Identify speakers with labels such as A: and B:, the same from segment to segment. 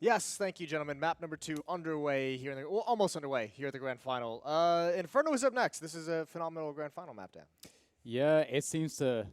A: Yes, thank you, gentlemen. Map number 2 underway here, well, almost underway here at the Grand Final. Inferno is up next. This is a phenomenal Grand Final map, Dan.
B: Yeah, it seems to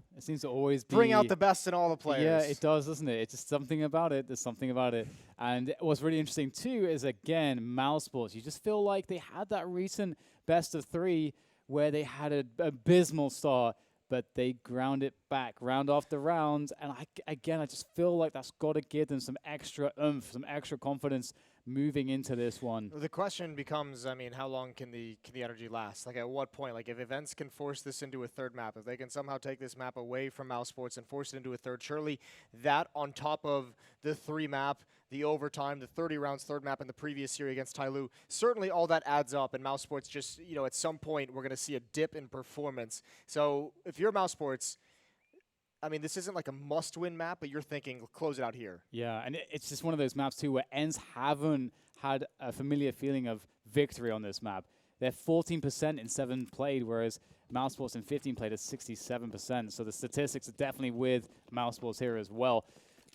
B: always be
A: Bring out the best in all the players.
B: Yeah, it does, doesn't it? It's just something about it. There's something about it. And what's really interesting too is again mousesports. You just feel like they had that recent best of 3 where they had an abysmal start, but they ground it back round after round. And I just feel like that's got to give them some extra oomph, some extra confidence moving into this one.
A: The question becomes, I mean, how long can the energy last? Like, at what point? Like, if ENCE can force this into a third map, if they can somehow take this map away from mousesports and force it into a third, surely that on top of the 3 map, the overtime, the 30 rounds third map in the previous series against Tyloo, certainly all that adds up, and mousesports just, you know, at some point we're going to see a dip in performance. So if you're mousesports, I mean, this isn't like a must-win map, but you're thinking, close it out here.
B: Yeah, and it's just one of those maps, too, where ENCE haven't had a familiar feeling of victory on this map. They're 14% in 7 played, whereas mousesports in 15 played is 67%. So the statistics are definitely with mousesports here as well.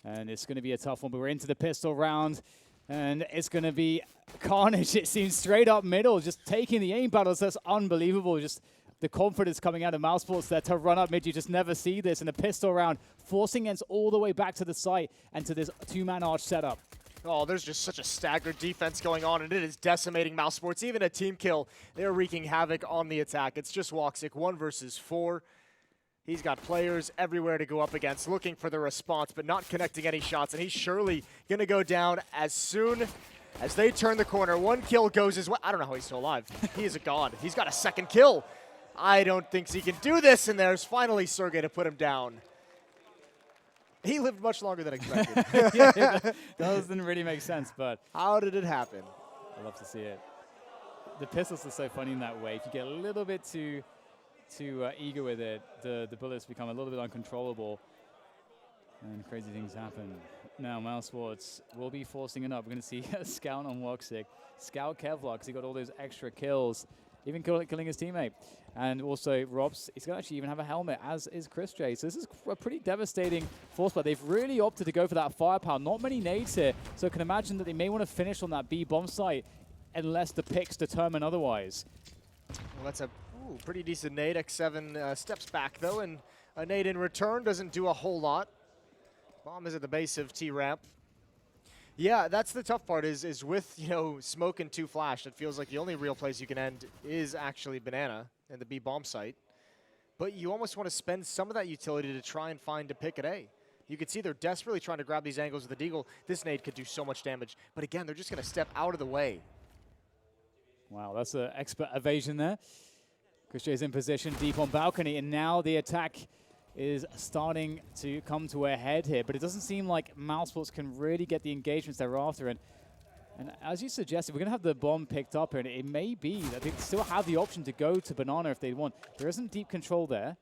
B: And it's going to be a tough one, but we're into the pistol round. And it's going to be carnage, it seems, straight up middle, just taking the aim battles. That's unbelievable. Just the confidence coming out of mousesports there to run up mid. You just never see this in the pistol round, forcing ENCE all the way back to the site and to this 2-man arch setup.
A: Oh, there's just such a staggered defense going on, and it is decimating mousesports. Even a team kill, they're wreaking havoc on the attack. It's just Woxic, 1 versus 4. He's got players everywhere to go up against, looking for the response, but not connecting any shots, and he's surely going to go down as soon as they turn the corner. 1 kill goes his way. I don't know how he's still alive. He is a god. He's got a 2nd kill. I don't think he can do this, and there's finally Sergey to put him down. He lived much longer than expected.
B: Yeah, that doesn't really make sense, but
A: how did it happen?
B: I love to see it. The pistols are so funny in that way. If you get a little bit too eager with it, the bullets become a little bit uncontrollable, and crazy things happen. Now mousesports will be forcing it up. We're going to see a scout on Woxic, scout Kevlar because he got all those extra kills, even killing his teammate. And also Robs, he's going to actually even have a helmet, as is Chris J. So this is a pretty devastating force, but they've really opted to go for that firepower. Not many nades here, so I can imagine that they may want to finish on that B bomb site unless the picks determine otherwise.
A: Well, that's a pretty decent nade. X7 steps back, though, and a nade in return doesn't do a whole lot. Bomb is at the base of T-ramp. Yeah, that's the tough part is with, you know, smoke and 2 flash, it feels like the only real place you can end is actually Banana and the B bomb site. But you almost want to spend some of that utility to try and find a pick at A. You can see they're desperately trying to grab these angles with the Deagle. This nade could do so much damage. But again, they're just going to step out of the way.
B: Wow, that's an expert evasion there. Chris J's in position, deep on balcony, and now the attack is starting to come to a head here, but it doesn't seem like mousesports can really get the engagements they're after. And as you suggested, we're going to have the bomb picked up here, and it may be that they still have the option to go to Banana if they want. There isn't deep control there.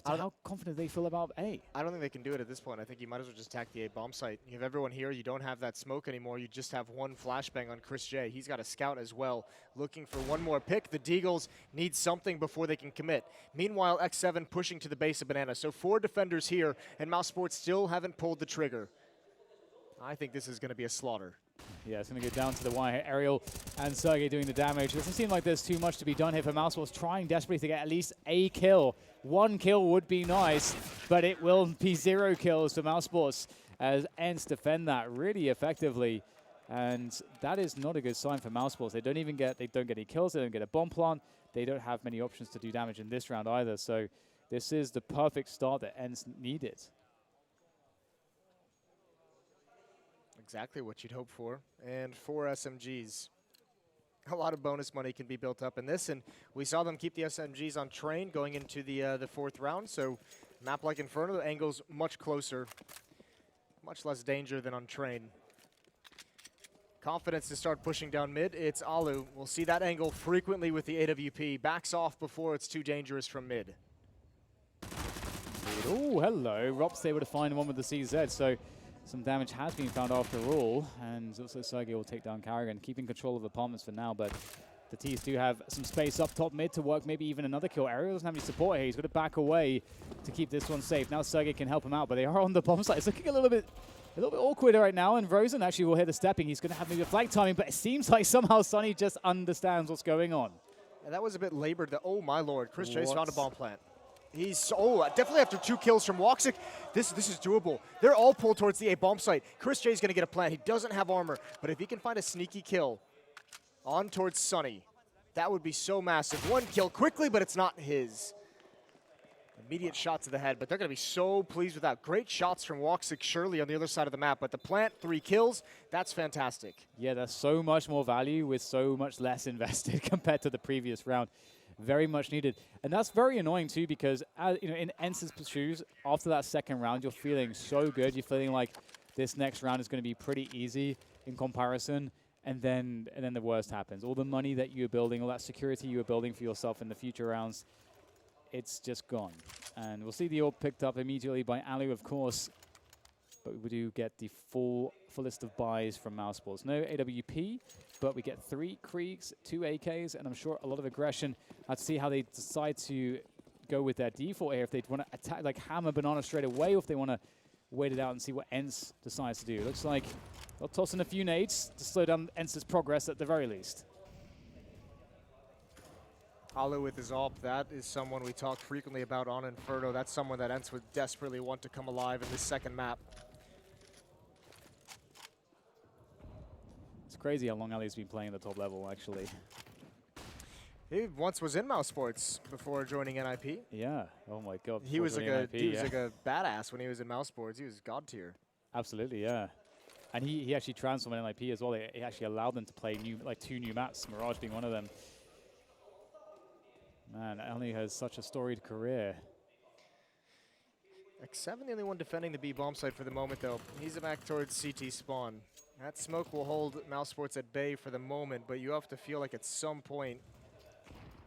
B: So how confident do they feel about A?
A: I don't think they can do it at this point. I think you might as well just attack the A bomb site. You have everyone here. You don't have that smoke anymore. You just have 1 flashbang on Chris J. He's got a scout as well, looking for 1 more pick. The Deagles need something before they can commit. Meanwhile, X7 pushing to the base of Banana. So 4 defenders here, and mousesports still haven't pulled the trigger. I think this is going to be a slaughter.
B: Yeah, it's going to go down to the wire. Ariel and Sergey doing the damage. It doesn't seem like there's too much to be done here for mousesports, trying desperately to get at least a kill. 1 kill would be nice, but it will be 0 kills for mousesports as ENCE defend that really effectively. And that is not a good sign for mousesports. They don't get any kills, they don't get a bomb plant. They don't have many options to do damage in this round either. So this is the perfect start that ENCE needed.
A: Exactly what you'd hope for. And 4 SMGs. A lot of bonus money can be built up in this, and we saw them keep the SMGs on train going into the 4th round. So map like Inferno, the angle's much closer, much less danger than on train. Confidence to start pushing down mid. It's Alu. We'll see that angle frequently with the AWP. Backs off before it's too dangerous from mid.
B: Oh, hello. Rob's able to find 1 with the CZ. So some damage has been found after all, and also Sergey will take down Karrigan, keeping control of apartments for now, but the T's do have some space up top mid to work maybe even another kill. Ariel doesn't have any support here. He's got to back away to keep this one safe. Now Sergey can help him out, but they are on the bomb site. It's looking a little bit A little bit awkward right now, and Rosen actually will hit the stepping. He's going to have maybe a flag timing, but it seems like somehow Sonny just understands what's going on.
A: And that was a bit labored. Oh, my lord. Chris Chase found a bomb plant. He's, definitely after 2 kills from Woxic. This is doable. They're all pulled towards the A bomb site. Chris J's going to get a plant. He doesn't have armor, but if he can find a sneaky kill on towards Sonny, that would be so massive. 1 kill quickly, but it's not his. Immediate shot to the head, but they're going to be so pleased with that. Great shots from Woxic Shirley on the other side of the map, but the plant, 3 kills, that's fantastic.
B: Yeah, there's so much more value with so much less invested compared to the previous round. Very much needed. And that's very annoying too, because in ENCE's shoes, after that second round, you're feeling so good. You're feeling like this next round is going to be pretty easy in comparison. And then the worst happens. All the money that you're building, all that security you were building for yourself in the future rounds, it's just gone. And we'll see the orb picked up immediately by Alu, of course. But we do get the fullest of buys from mousesports. No AWP, but we get 3 Kriegs, 2 AKs, and I'm sure a lot of aggression. Let's see how they decide to go with their default here. If they want to attack, like hammer Banana straight away, or if they want to wait it out and see what ENCE decides to do. Looks like they'll toss in a few nades to slow down ENCE's progress at the very least.
A: Alu with his AWP, that is someone we talk frequently about on Inferno. That's someone that ENCE would desperately want to come alive in this second map.
B: It's crazy how long Ali's been playing at the top level, actually.
A: He once was in mousesports before joining NIP.
B: Yeah. Oh my God.
A: He was like a badass when he was in mousesports. He was god tier.
B: Absolutely, yeah. And he actually transformed in NIP as well. He actually allowed them to play 2 new maps, Mirage being one of them. Man, Ali has such a storied career.
A: X7 the only one defending the B bomb site for the moment, though. He's back towards CT spawn. That smoke will hold mousesports at bay for the moment, but you have to feel like at some point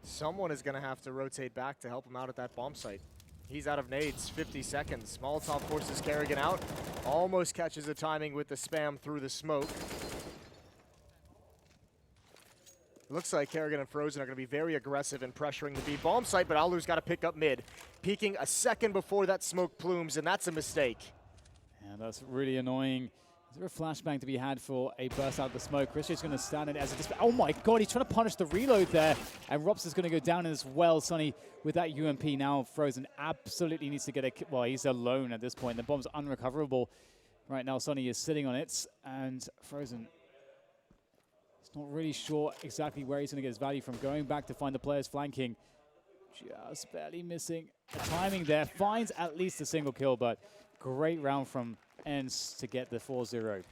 A: someone is going to have to rotate back to help him out at that bomb site. He's out of nades, 50 seconds. Molotov forces Karrigan out. Almost catches the timing with the spam through the smoke. Looks like Karrigan and Frozen are going to be very aggressive in pressuring the B bomb site, but Alu's got to pick up mid. Peeking a second before that smoke plumes, and that's a mistake.
B: And that's really annoying. Is there a flashbang to be had for a burst out of the smoke? Christian's going to stand in as a oh my God, he's trying to punish the reload there. And Rops is going to go down as well. Sonny with that UMP now. Frozen absolutely needs to get a well, he's alone at this point. The bomb's unrecoverable. Right now, Sonny is sitting on it, and Frozen not really sure exactly where he's going to get his value from. Going back to find the players flanking. Just barely missing the timing there. Finds at least a single kill, but great round from ENCE to get the 4-0.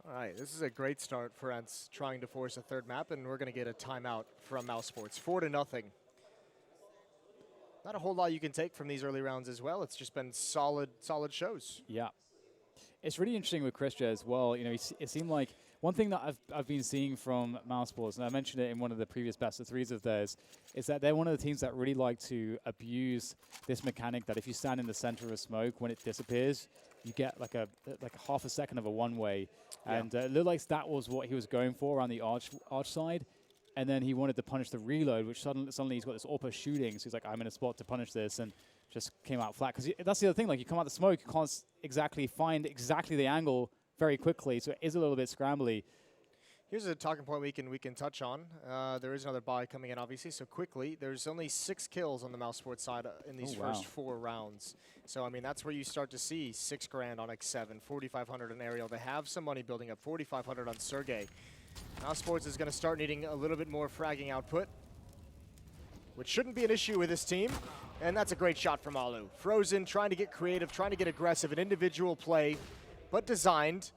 A: All right, this is a great start for ENCE trying to force a third map, and we're going to get a timeout from mousesports. 4-0. Not a whole lot you can take from these early rounds as well. It's just been solid shows.
B: Yeah. It's really interesting with Christian as well. You know, it seemed like one thing that I've been seeing from mousesports, and I mentioned it in one of the previous best of threes of theirs, is that they're one of the teams that really like to abuse this mechanic that if you stand in the center of a smoke, when it disappears, you get like a half a second of a one-way. Yeah. And it looked like that was what he was going for around the arch side. And then he wanted to punish the reload, which suddenly he's got this AWP shooting. So he's like, I'm in a spot to punish this, and just came out flat. Because that's the other thing, like you come out the smoke, you can't exactly find exactly the angle very quickly, so it is a little bit scrambly.
A: Here's a talking point we can touch on. There is another buy coming in, obviously, so quickly. There's only 6 kills on the mousesports side in these first 4 rounds. So, I mean, that's where you start to see 6 grand on X7, 4,500 on Ariel. They have some money building up, 4,500 on Sergey. Mousesports is going to start needing a little bit more fragging output, which shouldn't be an issue with this team. And that's a great shot from Alu. Frozen, trying to get creative, trying to get aggressive, an individual play, but designed,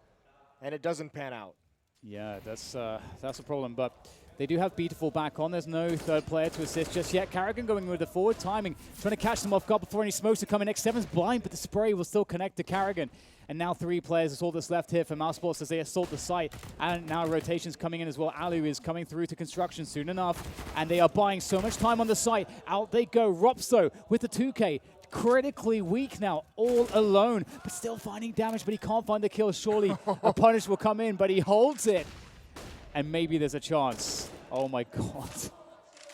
A: and it doesn't pan out.
B: Yeah, that's a problem, but they do have Beautiful back on. There's no third player to assist just yet. Karrigan going with the forward timing, trying to catch them off guard before any smokes are coming. X7's blind, but the spray will still connect to Karrigan. And now 3 players is all that's left here for mousesports as they assault the site. And now rotations coming in as well. Alu is coming through to construction soon enough. And they are buying so much time on the site. Out they go. Ropso with the 2K. Critically weak now, all alone, but still finding damage, but he can't find the kill. Surely a punish will come in, but he holds it. And maybe there's a chance. Oh my God.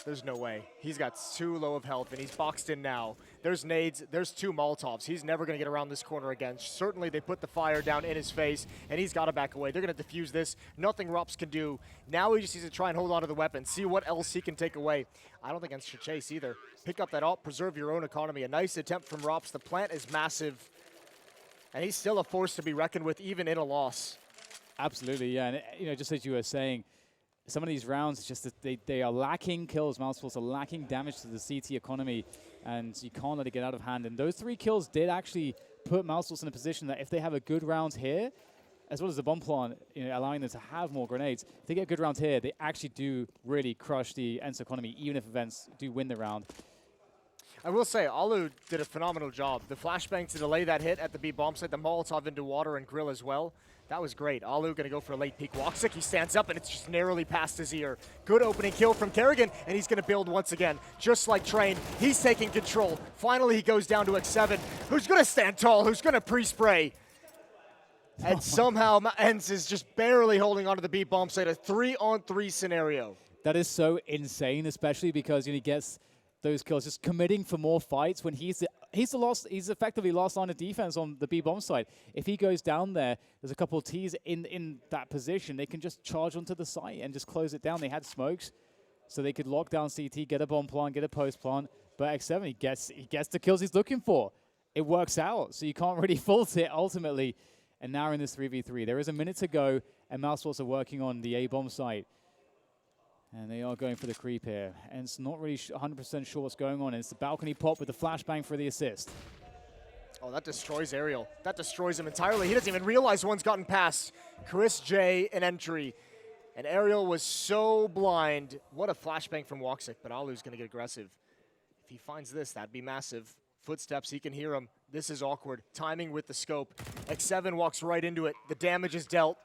A: There's no way. He's got too low of health, and he's boxed in now. There's nades. There's 2 Molotovs. He's never going to get around this corner again. Certainly, they put the fire down in his face, and he's got to back away. They're going to defuse this. Nothing Rops can do. Now he just needs to try and hold on to the weapon, see what else he can take away. I don't think ENCE should chase either. Pick up that ult, preserve your own economy. A nice attempt from Rops. The plant is massive, and he's still a force to be reckoned with, even in a loss.
B: Absolutely, yeah. And you know, just as you were saying, some of these rounds, it's just that they are lacking kills. mousesports are lacking damage to the CT economy, and you can't let it get out of hand. And those 3 kills did actually put mousesports in a position that if they have a good round here, as well as the bomb plant, you know, allowing them to have more grenades, if they get a good round here, they actually do really crush the ENCE economy, even if events do win the round.
A: I will say, Alu did a phenomenal job. The flashbang to delay that hit at the B bomb site, the Molotov into water and grill as well. That was great. Alu going to go for a late peek. Woxic, he stands up, and it's just narrowly past his ear. Good opening kill from Karrigan, and he's going to build once again. Just like Train, he's taking control. Finally, he goes down to X7. Who's going to stand tall? Who's going to pre-spray? And somehow, ENCE is just barely holding onto the B bomb site. A 3-on-3 scenario.
B: That is so insane, especially because he gets those kills, just committing for more fights when he's effectively lost line of defense on the B bomb side. If he goes down there, there's a couple of T's in that position. They can just charge onto the site and just close it down. They had smokes, so they could lock down CT, get a bomb plant, get a post plant. But X7, he gets the kills he's looking for. It works out, so you can't really fault it ultimately. And now we're in this 3v3. There is a minute to go, and mousesports are working on the A bomb site. And they are going for the creep here. And it's not really 100% sure what's going on. It's the balcony pop with the flashbang for the assist.
A: Oh, that destroys Aerial. That destroys him entirely. He doesn't even realize one's gotten past Chris J an entry. And Aerial was so blind. What a flashbang from Woxic, but Alu's going to get aggressive. If he finds this, that'd be massive. Footsteps, he can hear him. This is awkward. Timing with the scope. X7 walks right into it. The damage is dealt.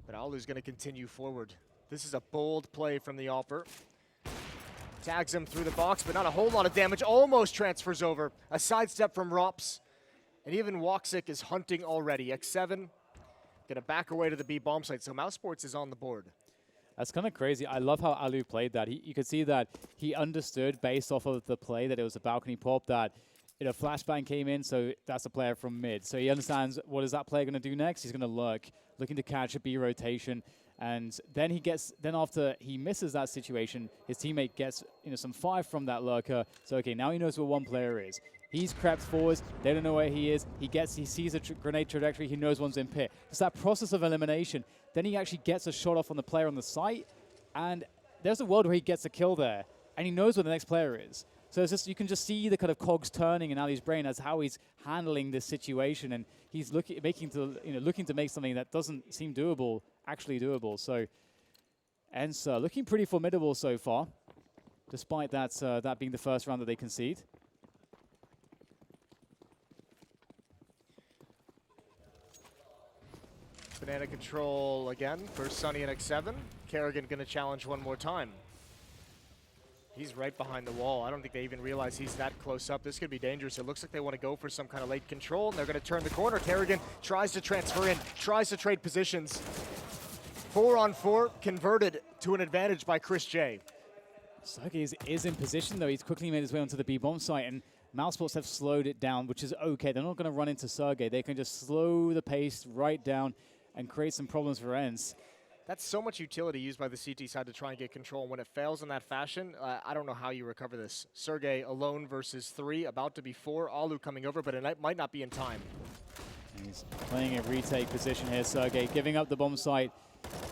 A: But Alu's going to continue forward. This is a bold play from the Alper. Tags him through the box, but not a whole lot of damage. Almost transfers over. A sidestep from Rops. And even Woxic is hunting already. X7 gonna back away to the B bomb site. So mousesports is on the board.
B: That's kind of crazy. I love how Alu played that. You could see that he understood based off of the play that it was a balcony pop, that flashbang came in, so that's a player from mid. So he understands, what is that player gonna do next? He's gonna looking to catch a B rotation. And then after he misses that situation, his teammate gets some fire from that lurker. So okay, now he knows where one player is. He's crept forwards. They don't know where he is. He sees a grenade trajectory. He knows one's in pit. It's that process of elimination. Then he actually gets a shot off on the player on the site, and there's a world where he gets a kill there, and he knows where the next player is. So it's just, you can just see the kind of cogs turning in Ali's brain as how he's handling this situation, and he's looking to make something that doesn't seem doable actually doable. So ENCE looking pretty formidable so far, despite that being the first round that they concede.
A: Banana control again for Sunny and X7. Karrigan gonna challenge one more time. He's right behind the wall. I don't think they even realize he's that close up. This could be dangerous. It looks like they want to go for some kind of late control, and they're going to turn the corner. Karrigan tries to transfer in, tries to trade positions. 4-on-4 converted to an advantage by Chris J.
B: Sergey is in position, though. He's quickly made his way onto the B-bomb site, and mousesports have slowed it down, which is okay. They're not going to run into Sergey. They can just slow the pace right down and create some problems for ENCE.
A: That's so much utility used by the CT side to try and get control. When it fails in that fashion, I don't know how you recover this. Sergey alone versus 3, about to be 4. Alu coming over, but it might not be in time.
B: And he's playing a retake position here, Sergey, giving up the bomb site.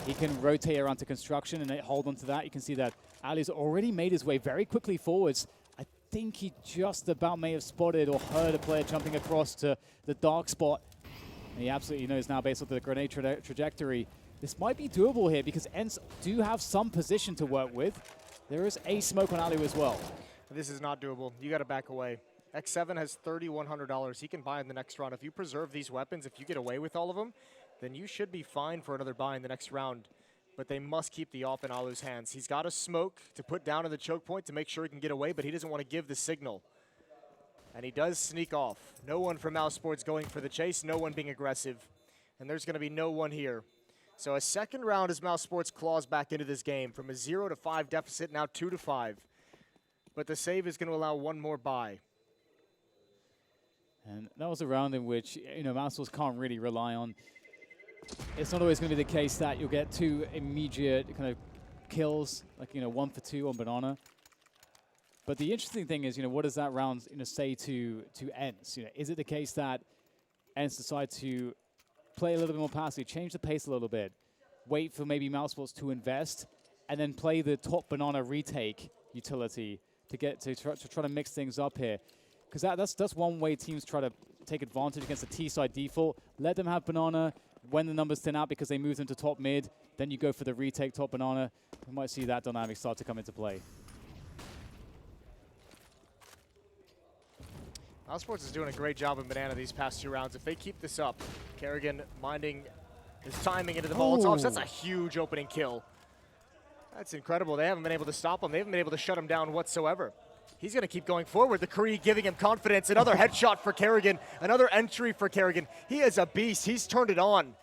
B: He can rotate around to construction and hold on to that. You can see that Ali's already made his way very quickly forwards. I think he just about may have spotted or heard a player jumping across to the dark spot. And he absolutely knows now, based on the grenade trajectory, this might be doable here because ENCE do have some position to work with. There is a smoke on Alu as well.
A: This is not doable. You got to back away. X7 has $3,100. He can buy in the next round. If you preserve these weapons, if you get away with all of them, then you should be fine for another buy in the next round. But they must keep the off in Alu's hands. He's got a smoke to put down in the choke point to make sure he can get away, but he doesn't want to give the signal. And he does sneak off. No one from mousesports going for the chase, no one being aggressive. And there's going to be no one here So a second round as mousesports claws back into this game from a 0-5 deficit, now 2-5. But the save is going to allow one more bye.
B: And that was a round in which, mousesports can't really rely on. It's not always going to be the case that you'll get 2 immediate kind of kills, like, 1 for 2 on Banana. But the interesting thing is, what does that round, say to ENCE? Is it the case that ENCE decide to play a little bit more passively, change the pace a little bit, wait for maybe mousesports to invest, and then play the top Banana retake utility to get to try to mix things up here? Because that's one way teams try to take advantage against the T-side default. Let them have Banana when the numbers thin out because they move them to top mid. Then you go for the retake top Banana. We might see that dynamic start to come into play.
A: mousesports is doing a great job in Banana these past 2 rounds. If they keep this up, Karrigan minding his timing into the Molotovs. That's a huge opening kill. That's incredible. They haven't been able to stop him. They haven't been able to shut him down whatsoever. He's going to keep going forward. The Karrigan giving him confidence. Another headshot for Karrigan. Another entry for Karrigan. He is a beast. He's turned it on.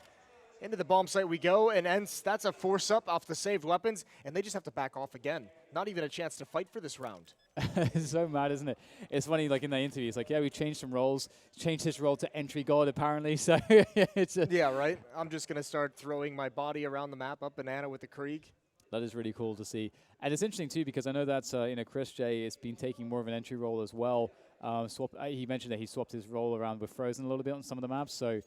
A: Into the bomb site we go, and ENCE, that's a force up off the saved weapons, and they just have to back off again. Not even a chance to fight for this round.
B: It's so mad, isn't it? It's funny, like in the interview, it's like, yeah, we changed some roles, changed his role to entry god apparently, so it's
A: yeah, right? I'm just going to start throwing my body around the map up Banana with the Krieg.
B: That is really cool to see. And it's interesting too, because I know that Chris J has been taking more of an entry role as well. He mentioned that he swapped his role around with Frozen a little bit on some of the maps, so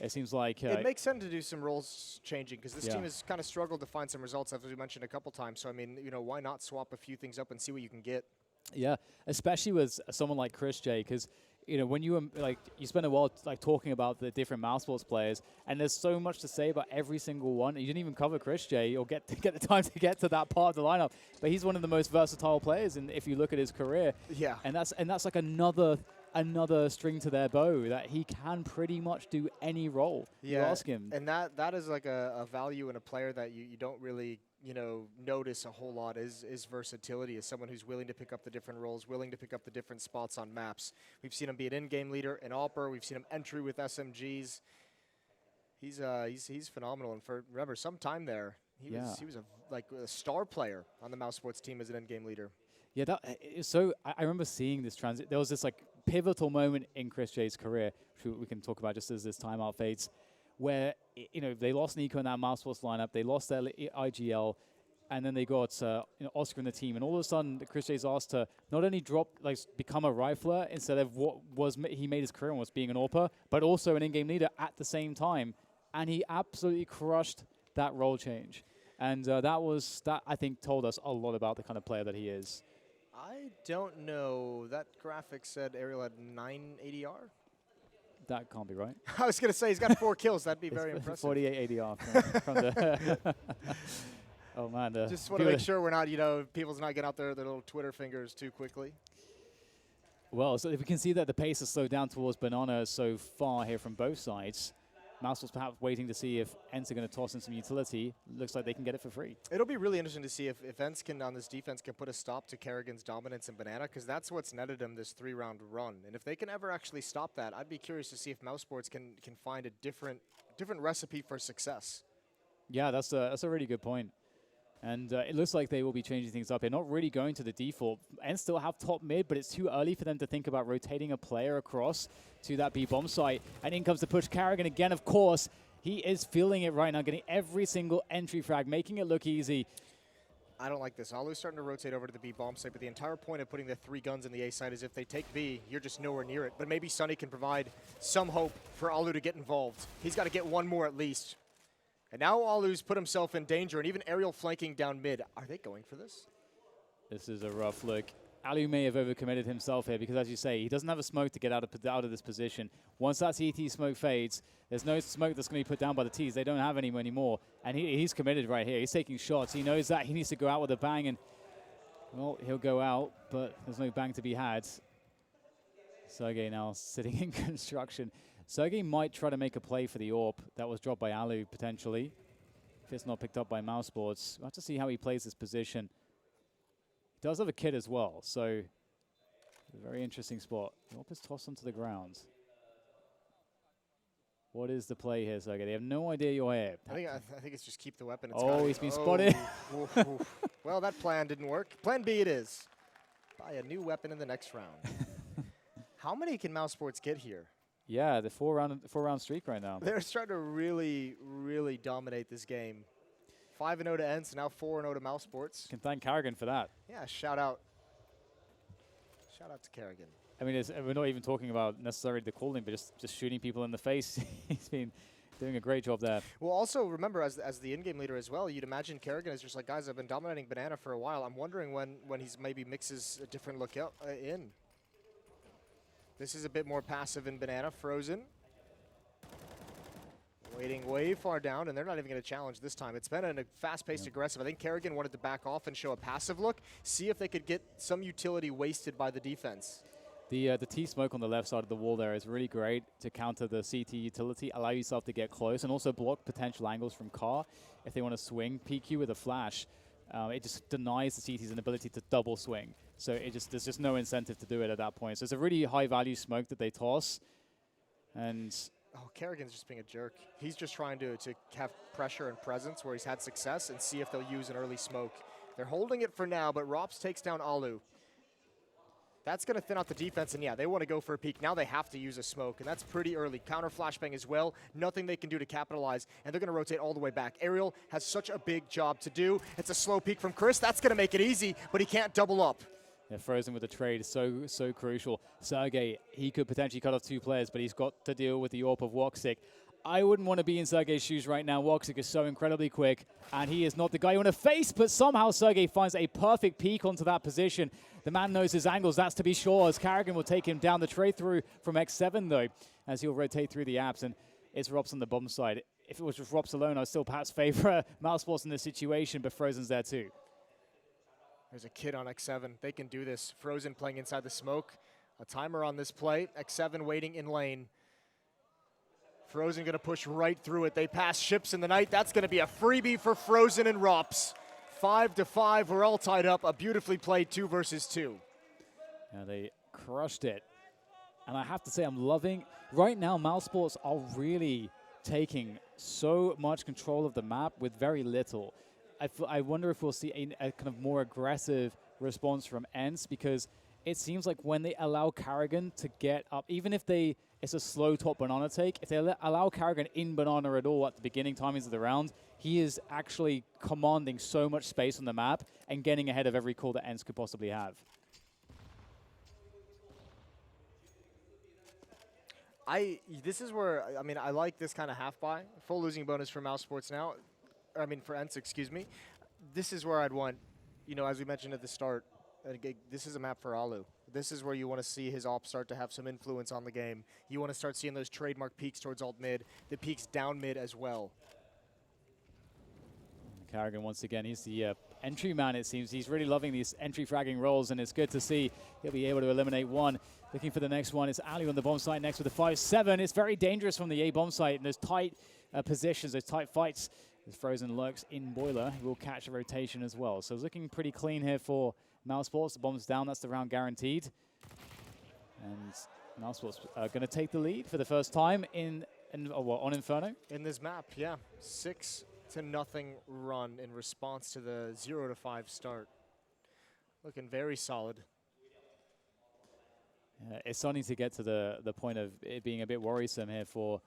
B: it seems like
A: it makes sense to do some roles changing because this team has kind of struggled to find some results, as we mentioned a couple times. So I mean, why not swap a few things up and see what you can get?
B: Yeah, especially with someone like Chris J, because when you you spend a while talking about the different mousesports players, and there's so much to say about every single one. You didn't even cover Chris J or get the time to get to that part of the lineup, but he's one of the most versatile players. And if you look at his career,
A: yeah,
B: and that's like another string to their bow, that he can pretty much do any role you ask him.
A: And that is like a value in a player that you don't really notice a whole lot is versatility, as someone who's willing to pick up the different roles, willing to pick up the different spots on maps. We've seen him be an in-game leader in Alper. We've seen him entry with SMGs. He's phenomenal. And remember, some time there, he was a star player on the mousesports team as an in-game leader.
B: Yeah, I remember seeing this transit. There was this pivotal moment in Chris J's career, which we can talk about just as this timeout fades, where they lost Nico in that mousesports lineup, they lost their IGL, and then they got Oscar in the team, and all of a sudden Chris J's asked to not only become a rifler instead of what he made his career on was being an AWPer, but also an in-game leader at the same time, and he absolutely crushed that role change, and that I think told us a lot about the kind of player that he is.
A: I don't know. That graphic said Ariel had 9 ADR.
B: That can't be right.
A: I was going to say he's got 4 kills. That'd be very impressive.
B: 48 ADR from the. Oh man!
A: Just want to make sure we're not, people's not getting out their little Twitter fingers too quickly.
B: Well, so if we can see that the pace has slowed down towards Banana so far here from both sides. mousesports perhaps waiting to see if ENCE are going to toss in some utility. Looks like they can get it for free.
A: It'll be really interesting to see if ENCE can, on this defense, can put a stop to Karrigan's dominance in Banana, because that's what's netted him this 3-round run. And if they can ever actually stop that, I'd be curious to see if mousesports can find a different recipe for success.
B: Yeah, that's a really good point. And it looks like they will be changing things up. They're not really going to the default. ENCE still have top mid, but it's too early for them to think about rotating a player across to that B bomb site. And in comes the push. Karrigan again, of course. He is feeling it right now, getting every single entry frag, making it look easy.
A: I don't like this. Alu's starting to rotate over to the B bomb site, but the entire point of putting the 3 guns in the A site is if they take B, you're just nowhere near it. But maybe Sunny can provide some hope for Alu to get involved. He's got to get one more at least. And now Alu's put himself in danger, and even Ariel flanking down mid. Are they going for this?
B: This is a rough look. Alu may have overcommitted himself here because, as you say, he doesn't have a smoke to get out of this position. Once that CT smoke fades, there's no smoke that's going to be put down by the Ts. They don't have any anymore. And he's committed right here. He's taking shots. He knows that he needs to go out with a bang, and, well, he'll go out, but there's no bang to be had. Sergey now sitting in construction. Sergey might try to make a play for the AWP that was dropped by Alu, potentially. If it's not picked up by mousesports. We'll have to see how he plays this position. He does have a kit as well, so a very interesting spot. The AWP is tossed onto the ground. What is the play here, Sergey? They have no idea you're here.
A: I think it's just keep the weapon. It's
B: Oh, he's been spotted.
A: Oof, oof. Well, that plan didn't work. Plan B it is. Buy a new weapon in the next round. How many can mousesports get here?
B: Yeah, the four-round streak right now.
A: They're starting to really, really dominate this game. 5-0 to ENCE, now 4-0 to mousesports.
B: Can thank Karrigan for that.
A: Yeah, shout out. Shout out to Karrigan.
B: I mean, we're not even talking about necessarily the calling, but just shooting people in the face. He's been doing a great job there.
A: Well, also remember, as the in-game leader as well, you'd imagine Karrigan is just like, guys, I've been dominating Banana for a while. I'm wondering when he's maybe mixes a different look in. This is a bit more passive in Banana. Frozen. Waiting way far down, and they're not even going to challenge this time. It's been a fast-paced aggressive. I think Karrigan wanted to back off and show a passive look, see if they could get some utility wasted by the defense.
B: The T-smoke on the left side of the wall there is really great to counter the CT utility, allow yourself to get close, and also block potential angles from Car if they want to swing PQ with a flash. It just denies the CT's an ability to double swing. So there's just no incentive to do it at that point. So it's a really high-value smoke that they toss. And
A: oh, Karrigan's just being a jerk. He's just trying to have pressure and presence where he's had success and see if they'll use an early smoke. They're holding it for now, but Rops takes down Alu. That's going to thin out the defense, and yeah, they want to go for a peek. Now they have to use a smoke, and that's pretty early. Counter flashbang as well. Nothing they can do to capitalize, and they're going to rotate all the way back. Ariel has such a big job to do. It's a slow peek from Chris. That's going to make it easy, but he can't double up.
B: Yeah, Frozen with the trade is so crucial. Sergey, he could potentially cut off 2 players, but he's got to deal with the AWP of Woxic. I wouldn't want to be in Sergey's shoes right now. Woxic is so incredibly quick, and he is not the guy you want to face, but somehow Sergey finds a perfect peek onto that position. The man knows his angles, that's to be sure, as Karrigan will take him down the trade through from X7, though, as he'll rotate through the apps, and it's Rops on the bomb side. If it was just Rops alone, I'd still perhaps favor mousesports in this situation, but Frozen's there too.
A: There's a kid on X7. They can do this. Frozen playing inside the smoke. A timer on this play. X7 waiting in lane. Frozen going to push right through it. They pass ships in the night. That's going to be a freebie for Frozen and Rops. 5-5. We're all tied up. A beautifully played 2 versus 2.
B: Yeah, they crushed it. And I have to say, I'm loving... Right now, mousesports are really taking so much control of the map with very little. I wonder if we'll see a kind of more aggressive response from ENCE, because it seems like when they allow Karrigan to get up, even if it's a slow top banana take, if they allow Karrigan in banana at all at the beginning timings of the round, he is actually commanding so much space on the map and getting ahead of every call that ENCE could possibly have.
A: This is where, I mean, I like this kind of half buy. Full losing bonus for mousesports now. I mean, for ENCE, excuse me. This is where I'd want, you know, as we mentioned at the start, this is a map for Alu. This is where you want to see his op start to have some influence on the game. You want to start seeing those trademark peaks towards alt mid, the peaks down mid as well.
B: Karrigan, once again, he's the entry man, it seems. He's really loving these entry fragging roles, and it's good to see he'll be able to eliminate one. Looking for the next one. It's Ali on the bomb site next with the 5-7. It's very dangerous from the A bomb site, and those tight positions, those tight fights. As Frozen lurks in Boiler, he will catch a rotation as well. So it's looking pretty clean here for mousesports. The bomb's down, that's the round guaranteed. And mousesports are going to take the lead for the first time on Inferno.
A: In this map, yeah. 6-0 run in response to the 0-5 start. Looking very solid.
B: It's starting to get to the point of it being a bit worrisome here for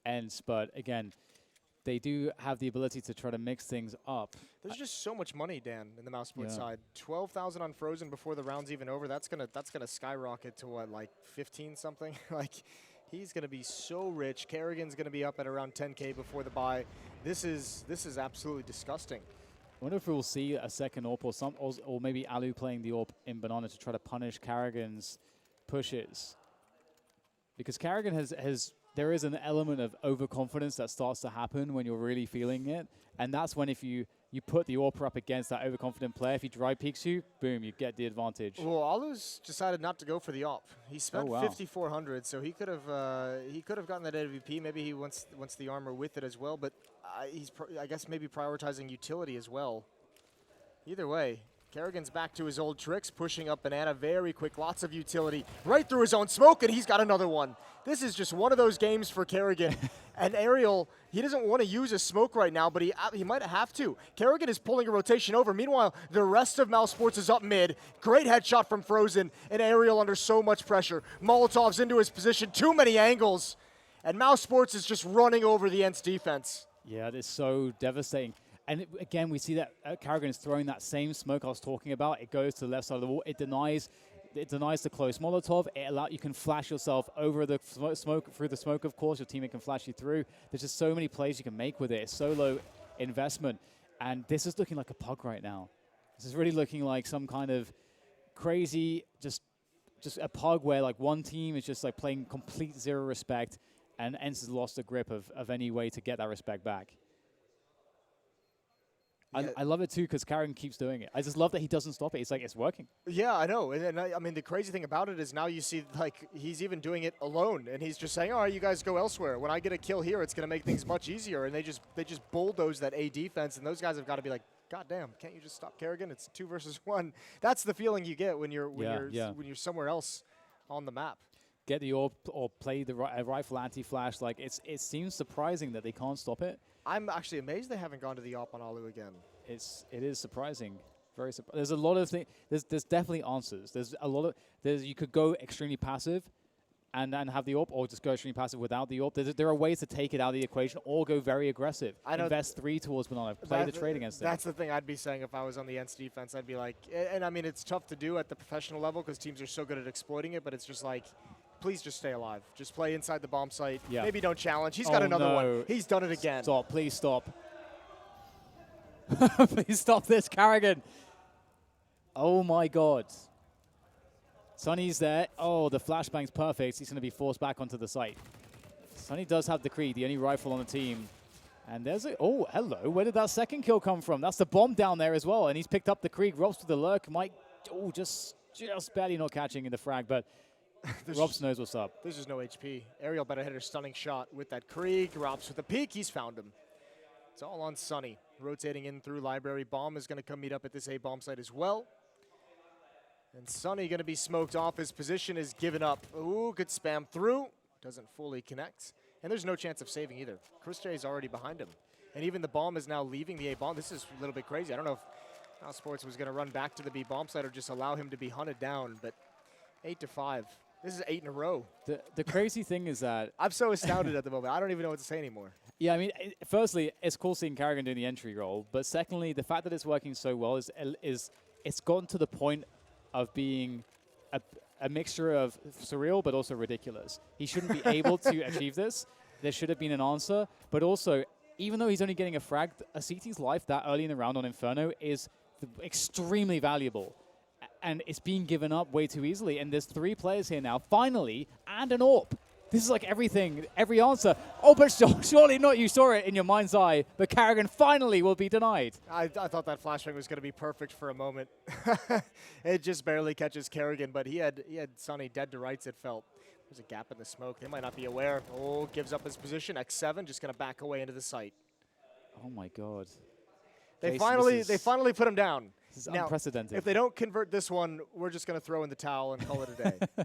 B: ENCE, but again, they do have the ability to try to mix things up.
A: There's just so much money, Dan, in the mousesports side. 12,000 on Frozen before the round's even over. That's gonna skyrocket to what, like 15 something? Like, he's gonna be so rich. Karrigan's gonna be up at around 10K before the buy. This is absolutely disgusting.
B: I wonder if we'll see a second AWP or maybe Alu playing the AWP in Banana to try to punish Karrigan's pushes. Because Karrigan there is an element of overconfidence that starts to happen when you're really feeling it. And that's when if you put the AWP up against that overconfident player, if he dry peeks you, boom, you get the advantage.
A: Well, Alu's decided not to go for the AWP. He spent 5,400, so he could have gotten that AWP. Maybe he wants the armor with it as well, but he's I guess maybe prioritizing utility as well. Either way, Karrigan's back to his old tricks, pushing up banana very quick, lots of utility, right through his own smoke, and he's got another one. This is just one of those games for Karrigan. And Aerial, he doesn't want to use his smoke right now, but he might have to. Karrigan is pulling a rotation over. Meanwhile, the rest of mousesports is up mid. Great headshot from Frozen, and Aerial under so much pressure. Molotov's into his position, too many angles, and mousesports is just running over the ENCE defense.
B: Yeah, it's so devastating. And again, we see that Karrigan is throwing that same smoke I was talking about. It goes to the left side of the wall. It denies the close Molotov. You can flash yourself over the smoke, through the smoke, of course. Your teammate can flash you through. There's just so many plays you can make with it. It's so low investment. And this is looking like a pug right now. This is really looking like some kind of crazy, just a pug where like one team is just like playing complete zero respect, and ENCE has lost the grip of any way to get that respect back.
A: Yeah.
B: I love it too because Karrigan keeps doing it. I just love that he doesn't stop it. It's like, it's working.
A: Yeah, I know. And I mean, the crazy thing about it is now you see, like, he's even doing it alone. And he's just saying, all right, you guys go elsewhere. When I get a kill here, it's going to make things much easier. And they just bulldoze that A defense. And those guys have got to be like, God damn, can't you just stop Karrigan? It's 2 versus 1. That's the feeling you get when you're somewhere else on the map.
B: Get the orb or play the rifle anti-flash. Like, it seems surprising that they can't stop it.
A: I'm actually amazed they haven't gone to the op on Alu again.
B: It is surprising. Very surprising. There's a lot of things. There's definitely answers. There's a lot of you could go extremely passive and have the AWP, or just go extremely passive without the AWP. There are ways to take it out of the equation, or go very aggressive. Invest 3 towards banana. Play the trade against it.
A: That's the thing I'd be saying if I was on the ENCE defense. I'd be like, and I mean, it's tough to do at the professional level because teams are so good at exploiting it, but it's just like, please just stay alive. Just play inside the bomb site.
B: Yeah.
A: Maybe don't challenge. He's got another one. He's done it again.
B: Stop. Please stop. Please stop this, Karrigan. Oh, my God. Sunny's there. Oh, the flashbang's perfect. He's going to be forced back onto the site. Sunny does have the Krieg, the only rifle on the team. And there's a... Oh, hello. Where did that second kill come from? That's the bomb down there as well. And he's picked up the Krieg. Robs with the lurk. Might... Oh, just barely not catching in the frag, but... Robs knows what's up.
A: There's just no HP. Aerial better hit a stunning shot with that Krieg. Robs with the peek. He's found him. It's all on Sunny. Rotating in through library. Bomb is going to come meet up at this A bomb site as well. And Sunny going to be smoked off. His position is given up. Ooh, good spam through. Doesn't fully connect. And there's no chance of saving either. Chris J is already behind him. And even the bomb is now leaving the A bomb. This is a little bit crazy. I don't know if mousesports was going to run back to the B bomb site or just allow him to be hunted down. But 8-5. This is 8 in a row.
B: The crazy thing is that...
A: I'm so astounded at the moment. I don't even know what to say anymore.
B: Yeah, I mean, firstly, it's cool seeing Karrigan doing the entry role. But secondly, the fact that it's working so well is it's gotten to the point of being a mixture of surreal but also ridiculous. He shouldn't be able to achieve this. There should have been an answer. But also, even though he's only getting a frag, a CT's life that early in the round on Inferno is extremely valuable. And it's being given up way too easily. And there's 3 players here now, finally, and an AWP. This is like everything, every answer. Oh, but surely not. You saw it in your mind's eye. But Karrigan finally will be denied.
A: I thought that flashbang was going to be perfect for a moment. It just barely catches Karrigan, but he had Sunny dead to rights, it felt. There's a gap in the smoke. They might not be aware. Oh, gives up his position. X7 just going to back away into the site.
B: Oh, my God.
A: They finally put him down.
B: This is unprecedented.
A: If they don't convert this one, we're just going to throw in the towel and call it a day.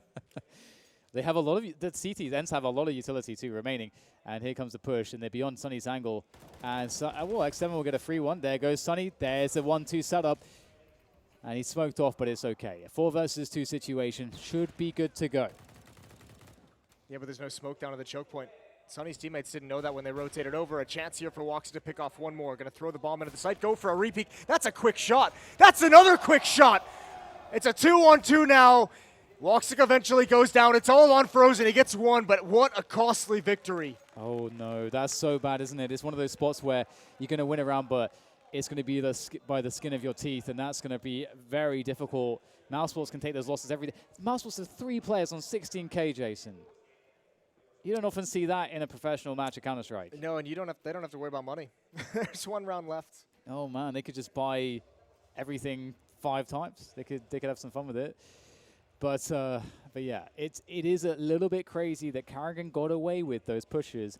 B: They have a lot of the CTs. ENCE have a lot of utility too remaining, and here comes the push, and they're beyond Sunny's angle. And so, well, X7 will get a free one. There goes Sunny. There's the 1-2 setup, and he's smoked off, but it's okay. A 4 versus 2 situation should be good to go.
A: Yeah, but there's no smoke down at the choke point. Sunny's teammates didn't know that when they rotated over. A chance here for Walks to pick off one more. Going to throw the bomb into the site. Go for a repeat. That's a quick shot. That's another quick shot. It's a 2-on-2 now. Walksick eventually goes down. It's all on Frozen. He gets one, but what a costly victory.
B: Oh, no. That's so bad, isn't it? It's one of those spots where you're going to win a round, but it's going to be by the skin of your teeth, and that's going to be very difficult. mousesports can take those losses every day. mousesports has 3 players on 16K, Jason. You don't often see that in a professional match of Counter-Strike.
A: No, and they don't have to worry about money. There's 1 round left.
B: Oh, man. They could just buy everything 5 times. They could have some fun with it. But yeah, it is a little bit crazy that Karrigan got away with those pushes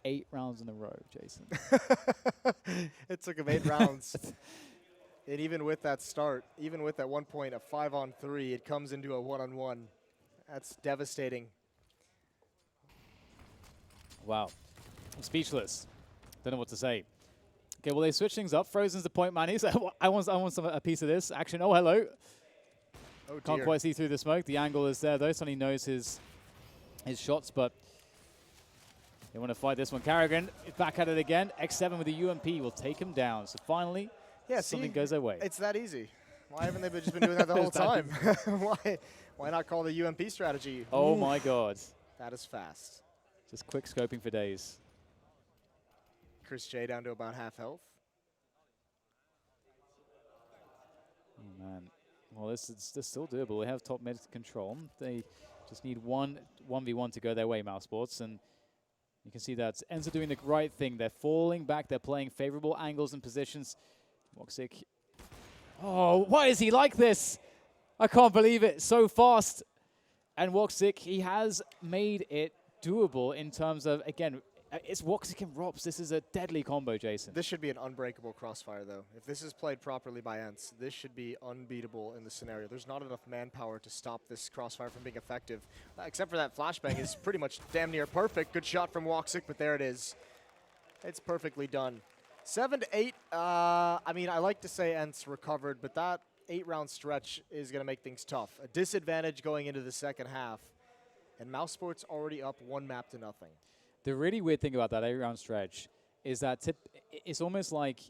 B: 8 rounds in a row, Jason.
A: It took him 8 rounds. And even with that start, even with that 1 point, a 5-on-3, it comes into a 1-on-1. That's devastating.
B: Wow. I'm speechless. Don't know what to say. Okay, well, they switch things up. Frozen's the point man. He's I want a piece of this action. Oh, hello.
A: Oh,
B: Can't
A: dear.
B: quite see through the smoke. The angle is there, though. Sonny knows his shots, but they want to fight this one. Karrigan is back at it again. X7 with the UMP will take him down. So finally, something goes their way.
A: It's that easy. Why haven't they just been doing that the whole time? Why not call the UMP strategy?
B: Oh,
A: Oof.
B: my God.
A: That is fast.
B: Just quick scoping for days.
A: Chris J down to about half health.
B: Oh, man. Well, this is still doable. They have top mid control. They just need 1v1 to go their way, mousesports. And you can see that ENCE are doing the right thing. They're falling back. They're playing favorable angles and positions. Woxic. Oh, why is he like this? I can't believe it. So fast. And Woxic, he has made it doable in terms of, again, it's Woxic and Rops. This is a deadly combo, Jason.
A: This should be an unbreakable crossfire, though. If this is played properly by ENCE, this should be unbeatable in the scenario. There's not enough manpower to stop this crossfire from being effective. Except for that flashbang is pretty much damn near perfect. Good shot from Woxic, but there it is. It's perfectly done. 7-8. I mean, I like to say ENCE recovered, but that 8-round stretch is going to make things tough. A disadvantage going into the second half. And mousesports already up 1 map to nothing.
B: The really weird thing about that 8-round stretch is that it's almost like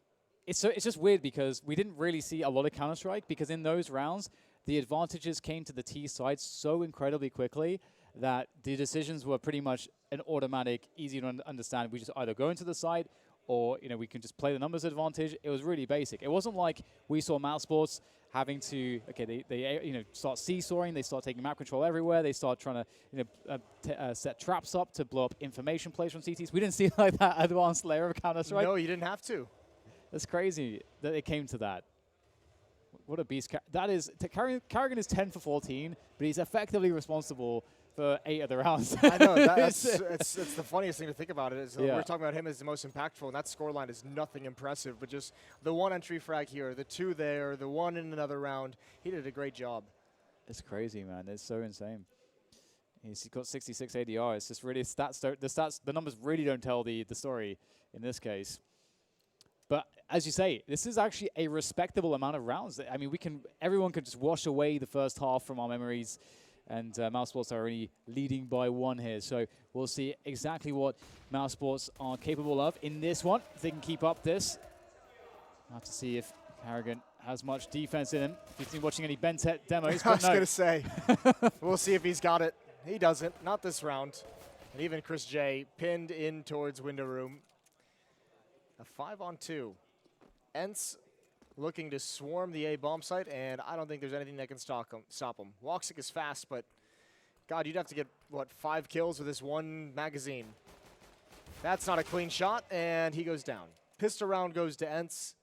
B: it's just weird because we didn't really see a lot of Counter-Strike because in those rounds the advantages came to the T side so incredibly quickly that the decisions were pretty much an automatic, easy to understand. We just either go into the side or we can just play the numbers advantage. It was really basic. It wasn't like we saw mousesports having to, they start seesawing, they start taking map control everywhere, they start trying to set traps up to blow up information plays from CTs. We didn't see like that advanced layer of Counter-Strike.
A: No, you didn't have to.
B: That's crazy that it came to that. What a beast. That is, Karrigan is 10 for 14, but he's effectively responsible for 8 of the rounds.
A: I know, it's the funniest thing to think about it is we're talking about him as the most impactful, and that scoreline is nothing impressive, but just the 1 entry frag here, the 2 there, the 1 in another round. He did a great job.
B: It's crazy, man. It's so insane. He's got 66 ADR. It's just really the numbers really don't tell the story in this case. But as you say, this is actually a respectable amount of rounds. I mean, everyone can just wash away the first half from our memories. And mousesports are already leading by 1 here. So we'll see exactly what mousesports are capable of in this one. If they can keep up this. We'll have to see if Karrigan has much defense in him. If you've been watching any Bentet demos,
A: I was going to say, we'll see if he's got it. He doesn't, not this round. And even Chris J pinned in towards window room. A 5-on-2. ENCE looking to swarm the A bomb site, and I don't think there's anything that can stop him. Woxic is fast, but God, you'd have to get, what, 5 kills with this 1 magazine. That's not a clean shot, and he goes down. Pistol round goes to ENCE,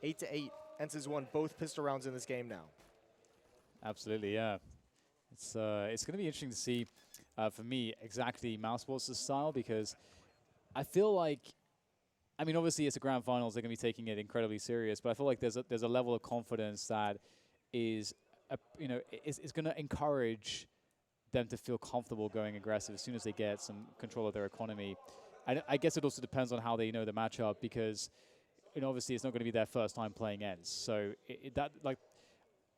A: 8-8. ENCE has won both pistol rounds in this game now.
B: Absolutely, yeah. It's going to be interesting to see, for me, exactly mousesports' style, because I feel like, I mean, obviously it's a grand finals. They're going to be taking it incredibly serious, but I feel like there's a level of confidence that is going to encourage them to feel comfortable going aggressive as soon as they get some control of their economy. And I guess it also depends on how they know the matchup because, obviously it's not going to be their first time playing ENCE. So